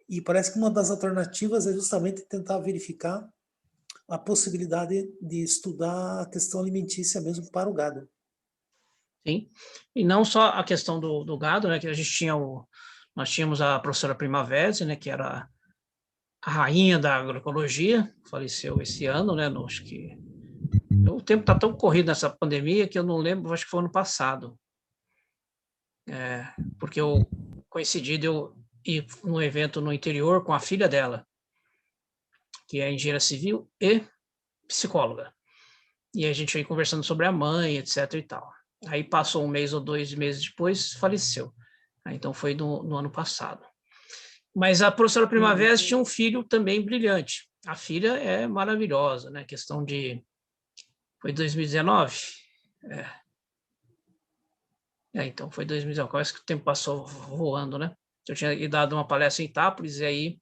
E parece que uma das alternativas é justamente tentar verificar a possibilidade de estudar a questão alimentícia mesmo para o gado. Sim. E não só a questão do gado, né, que a gente tinha nós tínhamos a professora Primavera, né, que era a rainha da agroecologia, faleceu esse ano, né, acho que o tempo está tão corrido nessa pandemia que eu não lembro, acho que foi ano passado, porque eu coincidi de eu ir num evento no interior com a filha dela, que é engenheira civil e psicóloga, e a gente veio conversando sobre a mãe, etc e tal. Aí passou 1 mês ou 2 meses depois, faleceu. Então foi no ano passado. Mas a professora Primavera tinha um filho também brilhante. A filha é maravilhosa, né? Questão de... Foi 2019? Então foi 2019. Parece que o tempo passou voando, né? Eu tinha dado uma palestra em Itápolis e aí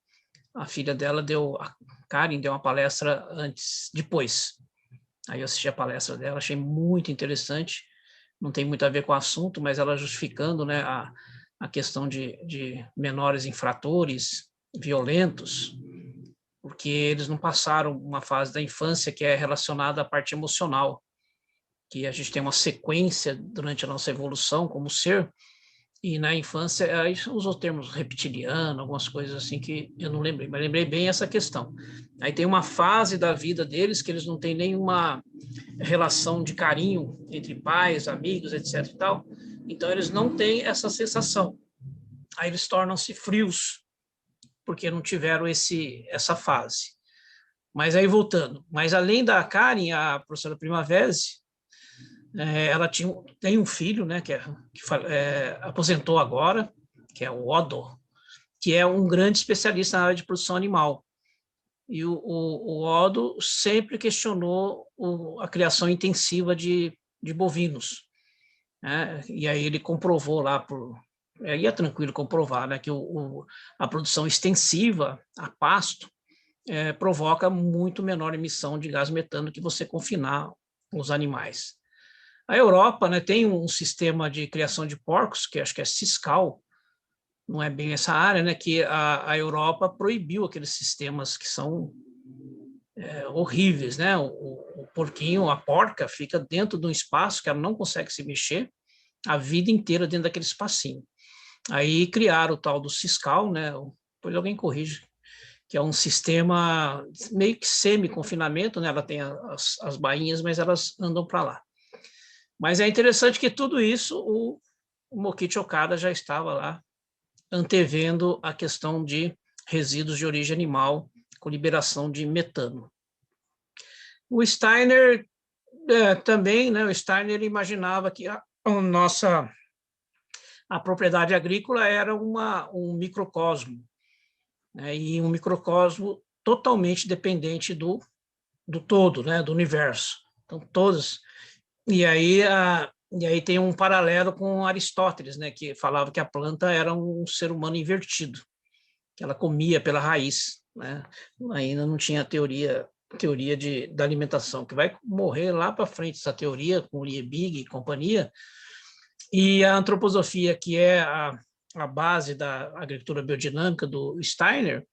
a filha dela a Karen deu uma palestra depois. Aí eu assisti a palestra dela, achei muito interessante. Não tem muito a ver com o assunto, mas ela justificando, né, a questão de menores infratores violentos, porque eles não passaram uma fase da infância que é relacionada à parte emocional, que a gente tem uma sequência durante a nossa evolução como ser, e na infância aí usou termos reptiliano, algumas coisas assim que eu não lembrei, mas lembrei bem essa questão. Aí tem uma fase da vida deles que eles não têm nenhuma relação de carinho entre pais, amigos, etc e tal, então eles não têm essa sensação. Aí eles tornam-se frios, porque não tiveram essa fase. Mas aí voltando, mas além da Karen, a professora Primavera, ela tem um filho, né, que aposentou agora, que é o Odor, que é um grande especialista na área de produção animal. E o Odo sempre questionou a criação intensiva de bovinos, né? E aí ele comprovou lá, aí é tranquilo comprovar, né, que a produção extensiva a pasto provoca muito menor emissão de gás metano que você confinar os animais. A Europa, né, tem um sistema de criação de porcos, que acho que é Siscal, não é bem essa área, né, que a Europa proibiu aqueles sistemas que são horríveis, né? O porquinho, a porca, fica dentro de um espaço que ela não consegue se mexer a vida inteira dentro daquele espacinho. Aí criaram o tal do Siscal, né? Depois alguém corrige, que é um sistema meio que semi-confinamento, né? Ela tem as bainhas, mas elas andam para lá. Mas é interessante que tudo isso o Mokichi Okada já estava lá antevendo a questão de resíduos de origem animal com liberação de metano. O Steiner também, né? O Steiner imaginava que a propriedade agrícola era um microcosmo, né? E um microcosmo totalmente dependente do todo, né? Do universo. Então, todos... E aí tem um paralelo com Aristóteles, né, que falava que a planta era um ser humano invertido, que ela comia pela raiz, né? Ainda não tinha teoria da alimentação, que vai morrer lá para frente essa teoria com Liebig e companhia. E a antroposofia, que é a base da agricultura biodinâmica do Steiner,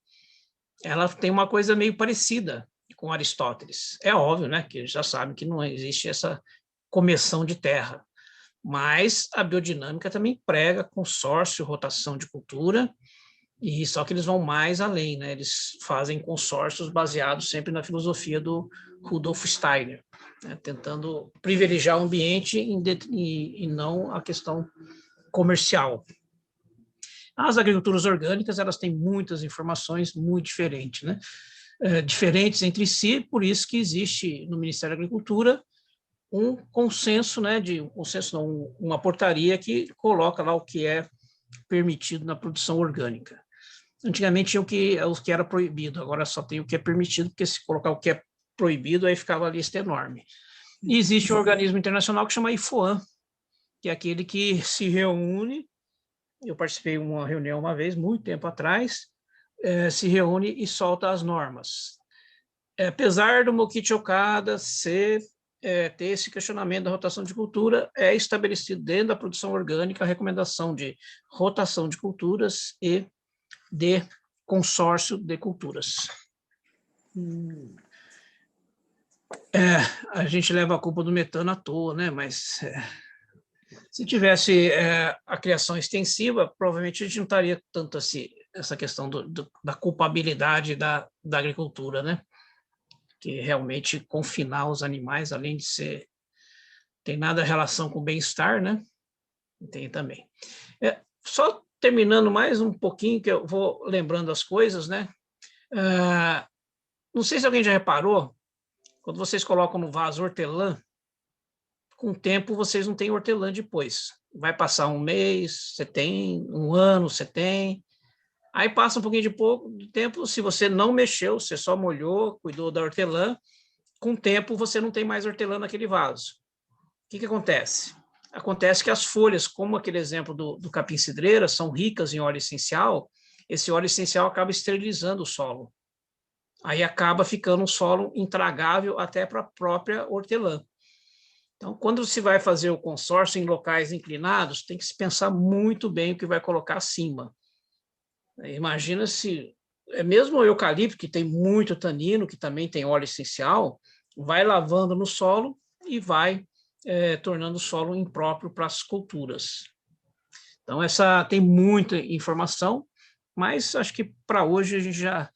ela tem uma coisa meio parecida com Aristóteles. É óbvio, né, que já sabe que não existe essa começão de terra, mas a biodinâmica também prega consórcio, rotação de cultura, e só que eles vão mais além, né? Eles fazem consórcios baseados sempre na filosofia do Rudolf Steiner, né? Tentando privilegiar o ambiente e não a questão comercial. As agriculturas orgânicas, elas têm muitas informações muito diferentes, né? Diferentes entre si, por isso que existe no Ministério da Agricultura um consenso, né, uma portaria que coloca lá o que é permitido na produção orgânica. Antigamente tinha o que era proibido, agora só tem o que é permitido, porque se colocar o que é proibido, aí ficava a lista enorme. E existe um organismo internacional que chama IFOAM, que é aquele que se reúne. Eu participei de uma reunião uma vez, muito tempo atrás, se reúne e solta as normas. Apesar do Mokichi Okada ter esse questionamento da rotação de cultura, é estabelecido dentro da produção orgânica a recomendação de rotação de culturas e de consórcio de culturas. A gente leva a culpa do metano à toa, né? Mas se tivesse a criação extensiva, provavelmente a gente não estaria tanto essa questão da culpabilidade da agricultura, né? Que realmente confinar os animais, além de ser... tem nada relação com bem-estar, né? Tem também. Só terminando mais um pouquinho, que eu vou lembrando as coisas, né? Não sei se alguém já reparou, quando vocês colocam no vaso hortelã, com o tempo vocês não têm hortelã depois. Vai passar um mês, você tem, um ano, você tem. Aí passa um pouquinho de tempo, se você não mexeu, você só molhou, cuidou da hortelã, com o tempo você não tem mais hortelã naquele vaso. O que acontece? Acontece que as folhas, como aquele exemplo do capim-cidreira, são ricas em óleo essencial, esse óleo essencial acaba esterilizando o solo. Aí acaba ficando um solo intragável até para a própria hortelã. Então, quando se vai fazer o consórcio em locais inclinados, tem que se pensar muito bem o que vai colocar acima. Imagina se, mesmo o eucalipto, que tem muito tanino, que também tem óleo essencial, vai lavando no solo e vai tornando o solo impróprio para as culturas. Então, tem muita informação, mas acho que para hoje a gente já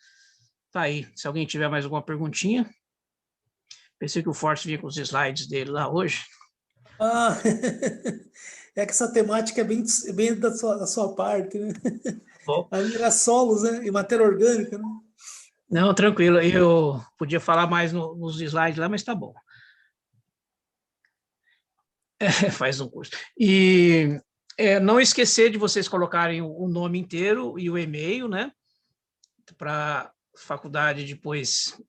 está aí. Se alguém tiver mais alguma perguntinha. Pensei que o Forte vinha com os slides dele lá hoje. É que essa temática é bem da sua parte, né? Bom, A minha era solos, né? E matéria orgânica, né? não, tranquilo. Eu podia falar mais nos slides lá, mas tá bom. Faz um curso. E não esquecer de vocês colocarem o nome inteiro e o e-mail, né? Para a faculdade depois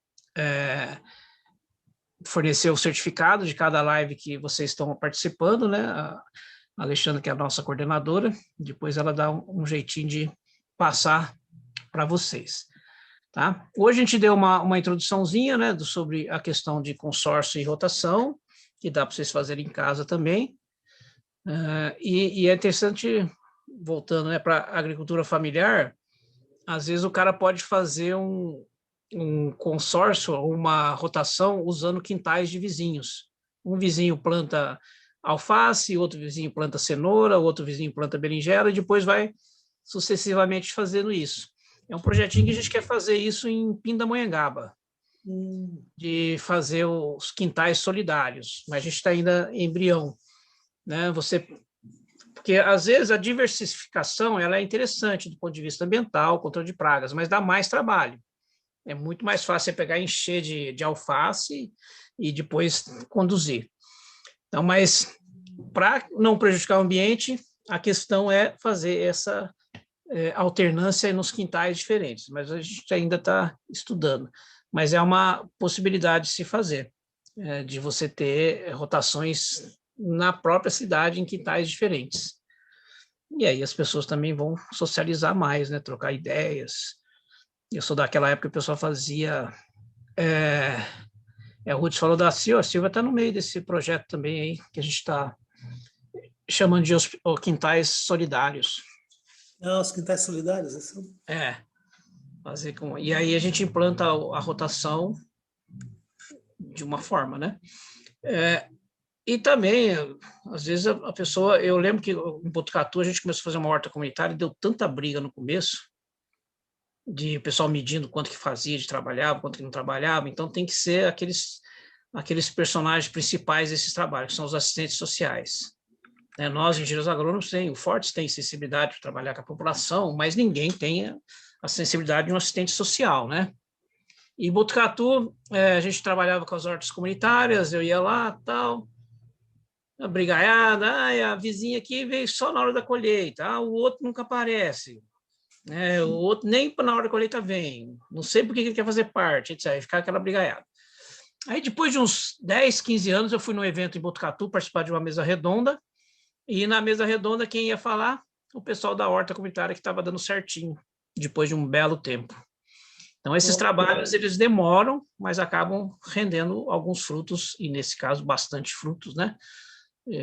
fornecer o certificado de cada live que vocês estão participando, né? A Alexandra, que é a nossa coordenadora, depois ela dá um jeitinho de passar para vocês. Tá? Hoje a gente deu uma introduçãozinha, né, sobre a questão de consórcio e rotação, que dá para vocês fazerem em casa também. E é interessante, voltando, né, para a agricultura familiar, às vezes o cara pode fazer um consórcio, uma rotação usando quintais de vizinhos. Um vizinho planta alface, outro vizinho planta cenoura, outro vizinho planta berinjela, e depois vai sucessivamente fazendo isso. É um projetinho que a gente quer fazer isso em Pindamonhangaba, de fazer os quintais solidários, mas a gente está ainda em embrião, né? Porque às vezes a diversificação ela é interessante do ponto de vista ambiental, controle de pragas, mas dá mais trabalho. É muito mais fácil você pegar e encher de alface e depois conduzir. Então, mas para não prejudicar o ambiente, a questão é fazer essa alternância nos quintais diferentes, mas a gente ainda está estudando. Mas é uma possibilidade de se fazer, de você ter rotações na própria cidade em quintais diferentes. E aí as pessoas também vão socializar mais, né? Trocar ideias. Eu sou daquela época que o pessoal fazia... o Ruth falou da Silva, a Silva está no meio desse projeto também aí, que a gente está chamando de quintais solidários. Os quintais solidários? Fazer e aí a gente implanta a rotação de uma forma, né? E também, às vezes, a pessoa... Eu lembro que em Botucatu a gente começou a fazer uma horta comunitária e deu tanta briga no começo, de o pessoal medindo quanto que fazia de trabalhava, quanto que não trabalhava. Então, tem que ser aqueles personagens principais desses trabalhos, que são os assistentes sociais. Nós, engenheiros agrônomos, o Fortes tem sensibilidade para trabalhar com a população, mas ninguém tem a sensibilidade de um assistente social, né? E em Botucatu, a gente trabalhava com as hortas comunitárias, eu ia lá, tal, a brigaiada, a vizinha aqui veio só na hora da colheita, o outro nunca aparece. O outro nem na hora da colheita vem, não sei por que ele quer fazer parte, etc. Aí ficar aquela brigaiada. Aí, depois de uns 10, 15 anos, eu fui num evento em Botucatu participar de uma mesa redonda, e na mesa redonda, quem ia falar? O pessoal da horta comunitária, que estava dando certinho, depois de um belo tempo. Então, esses trabalhos, eles demoram, mas acabam rendendo alguns frutos, e nesse caso, bastante frutos, né?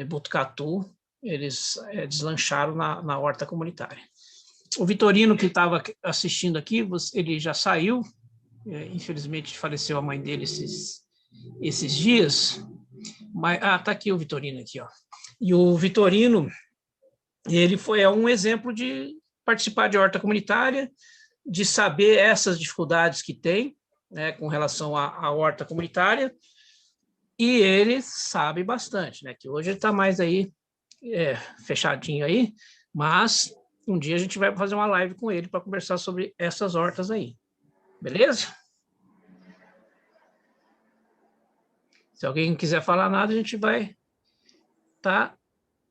Botucatu, eles deslancharam na horta comunitária. O Vitorino, que estava assistindo aqui, ele já saiu, infelizmente faleceu a mãe dele esses dias, mas tá aqui o Vitorino aqui, ó. E o Vitorino, ele é um exemplo de participar de horta comunitária, de saber essas dificuldades que tem, né, com relação à horta comunitária, e ele sabe bastante, né, que hoje ele está mais aí fechadinho aí, mas um dia a gente vai fazer uma live com ele para conversar sobre essas hortas aí. Beleza? Se alguém quiser falar nada, a gente vai estar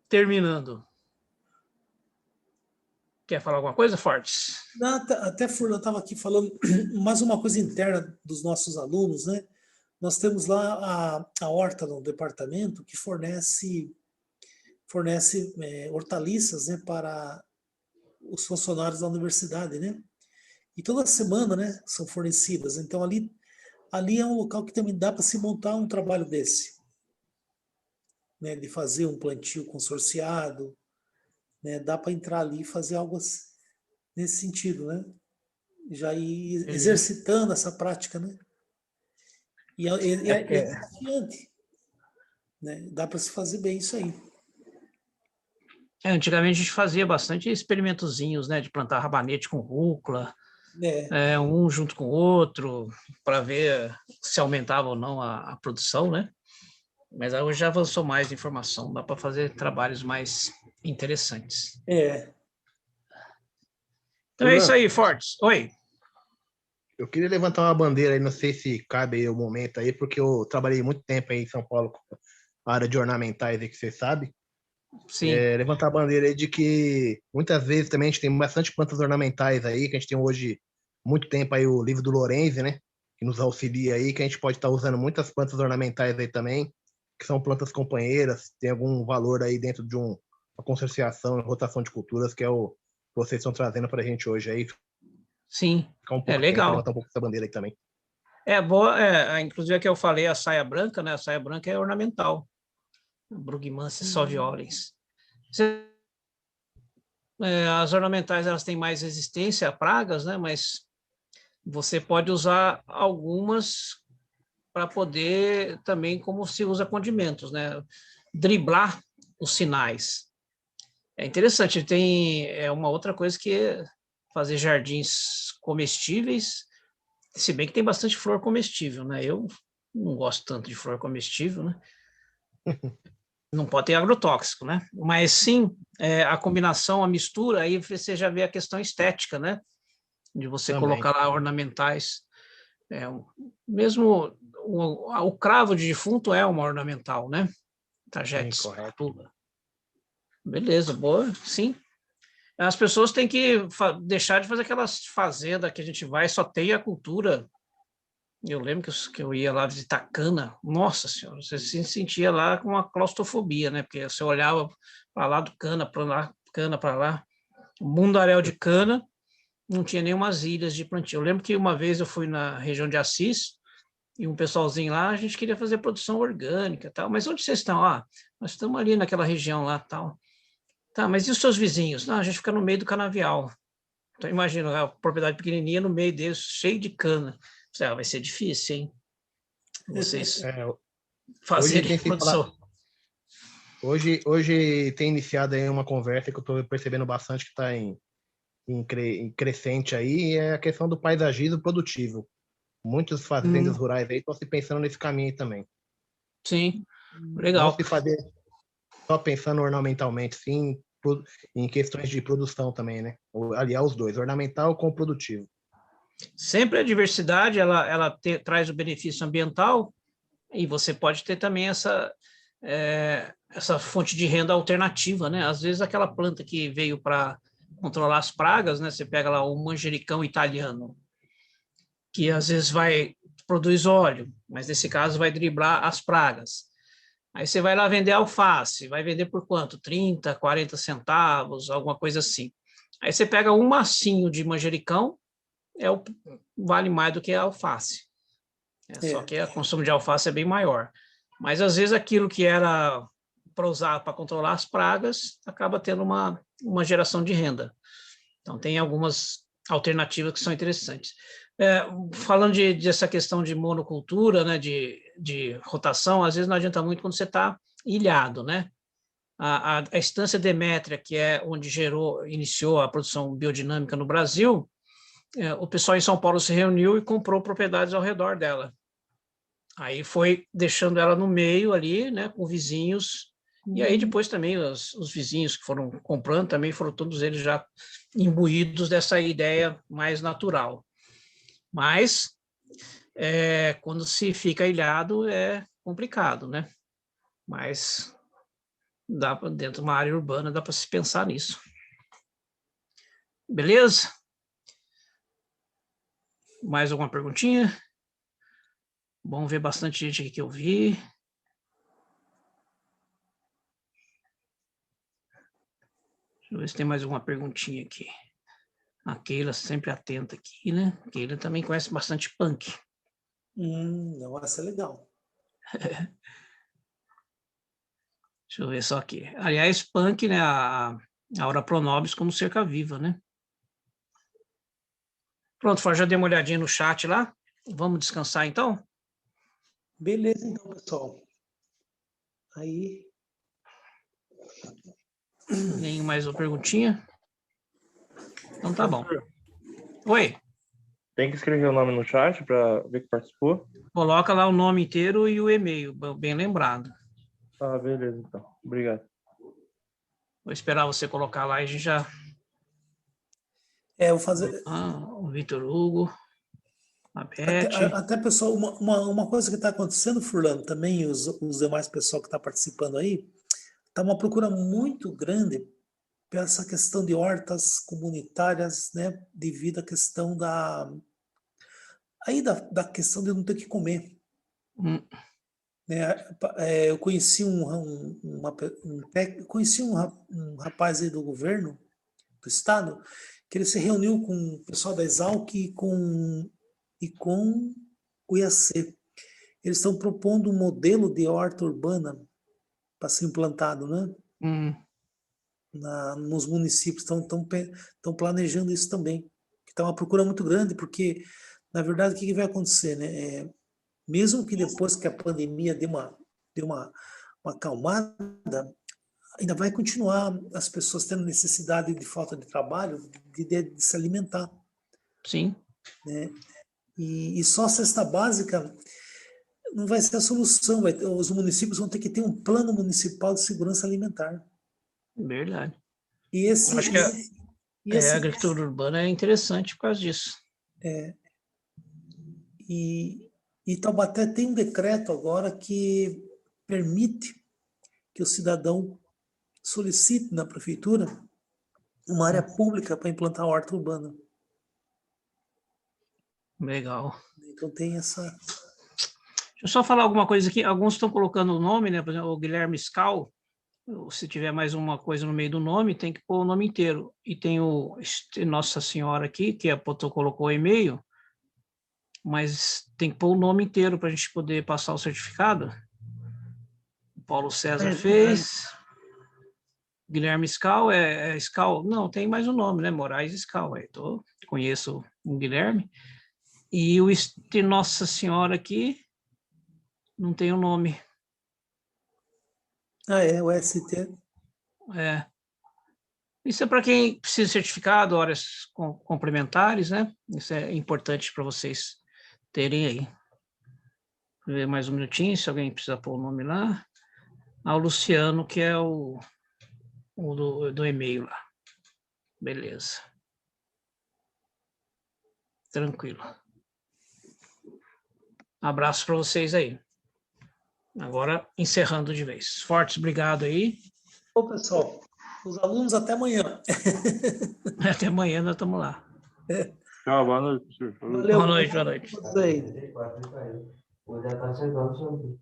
terminando. Quer falar alguma coisa, Fortes? Não, até Furlan estava aqui falando mais uma coisa interna dos nossos alunos, né? Nós temos lá a horta no departamento que fornece hortaliças, né, para os funcionários da universidade, né? E toda semana, né, são fornecidas. Então ali é um local que também dá para se montar um trabalho desse, né, de fazer um plantio consorciado, né? Dá para entrar ali e fazer algo nesse sentido, né? Já ir exercitando essa prática, né? E é desafiante, né? Dá para se fazer bem isso aí. Antigamente a gente fazia bastante experimentozinhos, né, de plantar rabanete com rúcula, um junto com o outro, para ver se aumentava ou não a produção, né? Mas hoje já avançou mais a informação, dá para fazer trabalhos mais interessantes. Então é isso aí, Fortes. Oi. Eu queria levantar uma bandeira aí, não sei se cabe aí o momento aí, porque eu trabalhei muito tempo aí em São Paulo com a área de ornamentais aí, que você sabe. Sim. Levantar a bandeira aí de que muitas vezes também a gente tem bastante plantas ornamentais aí, que a gente tem hoje muito tempo aí o livro do Lorenzi, né? Que nos auxilia aí, que a gente pode estar usando muitas plantas ornamentais aí também, que são plantas companheiras, tem algum valor aí dentro de uma consorciação e rotação de culturas, que é o que vocês estão trazendo para a gente hoje aí. Sim, legal. Levantar um pouco essa bandeira aí também. Boa, inclusive a que eu falei, a saia branca, né? A saia branca é ornamental. Brugmansia solviolens. As ornamentais, elas têm mais resistência a pragas, né? Mas você pode usar algumas para poder também, como se usa condimentos, né? Driblar os sinais. É interessante, tem uma outra coisa que é fazer jardins comestíveis, se bem que tem bastante flor comestível, né? Eu não gosto tanto de flor comestível, né? Não pode ter agrotóxico, né? Mas sim, a combinação, a mistura, aí você já vê a questão estética, né? De você também colocar lá ornamentais. Mesmo o cravo de defunto é uma ornamental, né? Tagetes. Correto. Beleza, boa, sim. As pessoas têm que deixar de fazer aquelas fazendas que a gente vai, só tem a cultura. Eu lembro que eu ia lá visitar cana. Nossa senhora, você se sentia lá com uma claustrofobia, né? Porque você olhava para lá do cana, para lá, cana para lá. Um mundaréu de cana, não tinha nenhumas ilhas de plantio. Eu lembro que uma vez eu fui na região de Assis, e um pessoalzinho lá, a gente queria fazer produção orgânica, tal. Mas onde vocês estão? Nós estamos ali naquela região lá, tal. Tá, mas e os seus vizinhos? Não, a gente fica no meio do canavial. Então, imagina, a propriedade pequenininha no meio deles, cheio de cana. Vai ser difícil, hein? Vocês fazerem produção. Hoje tem iniciado aí uma conversa que eu estou percebendo bastante que está em crescente aí, é a questão do paisagismo produtivo. Muitas fazendas rurais aí estão se pensando nesse caminho aí também. Sim, legal. Não se fazer só pensando ornamentalmente, sim, em questões de produção também, né? Aliar os dois, ornamental com produtivo. Sempre a diversidade, ela traz o benefício ambiental, e você pode ter também essa fonte de renda alternativa, né? Às vezes aquela planta que veio para controlar as pragas, né? Você pega lá o manjericão italiano, que às vezes produz óleo, mas nesse caso vai driblar as pragas. Aí você vai lá vender alface, vai vender por quanto? 30, 40 centavos, alguma coisa assim. Aí você pega um massinho de manjericão, vale mais do que a alface. Só que o consumo de alface é bem maior. Mas às vezes aquilo que era para usar para controlar as pragas acaba tendo uma geração de renda. Então tem algumas alternativas que são interessantes. Falando dessa questão de monocultura, né, de rotação, às vezes não adianta muito quando você está ilhado, né? A Estância Demétria, que é onde iniciou a produção biodinâmica no Brasil, o pessoal em São Paulo se reuniu e comprou propriedades ao redor dela. Aí foi deixando ela no meio ali, né, com vizinhos, e aí depois também os vizinhos que foram comprando também foram todos eles já imbuídos dessa ideia mais natural. Mas quando se fica ilhado é complicado, né? Mas dentro de uma área urbana dá para se pensar nisso. Beleza? Mais alguma perguntinha? Bom ver bastante gente aqui que eu vi. Deixa eu ver se tem mais alguma perguntinha aqui. A Keila sempre atenta aqui, né? A Keila também conhece bastante punk. Não, essa é legal. Deixa eu ver só aqui. Aliás, punk, né? A Aura Pronobis como cerca viva, né? Pronto, já dei uma olhadinha no chat lá. Vamos descansar então? Beleza, então, pessoal. Aí. Tem mais uma perguntinha? Então tá bom. Oi. Tem que escrever o nome no chat para ver que participou? Coloca lá o nome inteiro e o e-mail, bem lembrado. Ah, beleza, então. Obrigado. Vou esperar você colocar lá e a gente já... Vou fazer... o Vitor Hugo, a Beth... Até pessoal, uma coisa que está acontecendo, Furlano, também os demais pessoal que está participando aí, está uma procura muito grande por essa questão de hortas comunitárias, né, devido à questão da questão de não ter que comer. Eu conheci conheci um rapaz aí do governo do estado que ele se reuniu com o pessoal da Exalc e com o IAC. Eles estão propondo um modelo de horta urbana para ser implantado, né? Nos municípios estão planejando isso também. Está uma procura muito grande, porque, na verdade, o que vai acontecer, né? Mesmo que depois que a pandemia dê uma acalmada, ainda vai continuar as pessoas tendo necessidade de falta de trabalho, de se alimentar. Sim. Né? E só a cesta básica não vai ser a solução. Os municípios vão ter que ter um plano municipal de segurança alimentar. Verdade. E esse, acho que a agricultura urbana é interessante por causa disso. E Taubaté tem um decreto agora que permite que o cidadão solicite na prefeitura uma área pública para implantar a horta urbana. Legal. Então tem essa... Deixa eu só falar alguma coisa aqui. Alguns estão colocando o nome, né? Por exemplo, o Guilherme Scal. Se tiver mais uma coisa no meio do nome, tem que pôr o nome inteiro. E tem o Nossa Senhora aqui, que colocou o e-mail, mas tem que pôr o nome inteiro para a gente poder passar o certificado. O Paulo César fez. Guilherme Scal Scal? Não, tem mais um nome, né? Moraes Scal. Conheço o Guilherme. E o Nossa Senhora aqui não tem o nome. O ST. Isso é para quem precisa de certificado, horas complementares, né? Isso é importante para vocês terem aí. Vou ver mais um minutinho, se alguém precisa pôr o nome lá. O Luciano, que é o do e-mail lá. Beleza. Tranquilo. Abraço para vocês aí. Agora, encerrando de vez. Fortes, obrigado aí. Ô, pessoal, Os alunos, até amanhã. Até amanhã nós estamos lá. Tchau, boa noite, professor. Valeu. Boa noite, boa noite. Todos aí. Udah pasal baru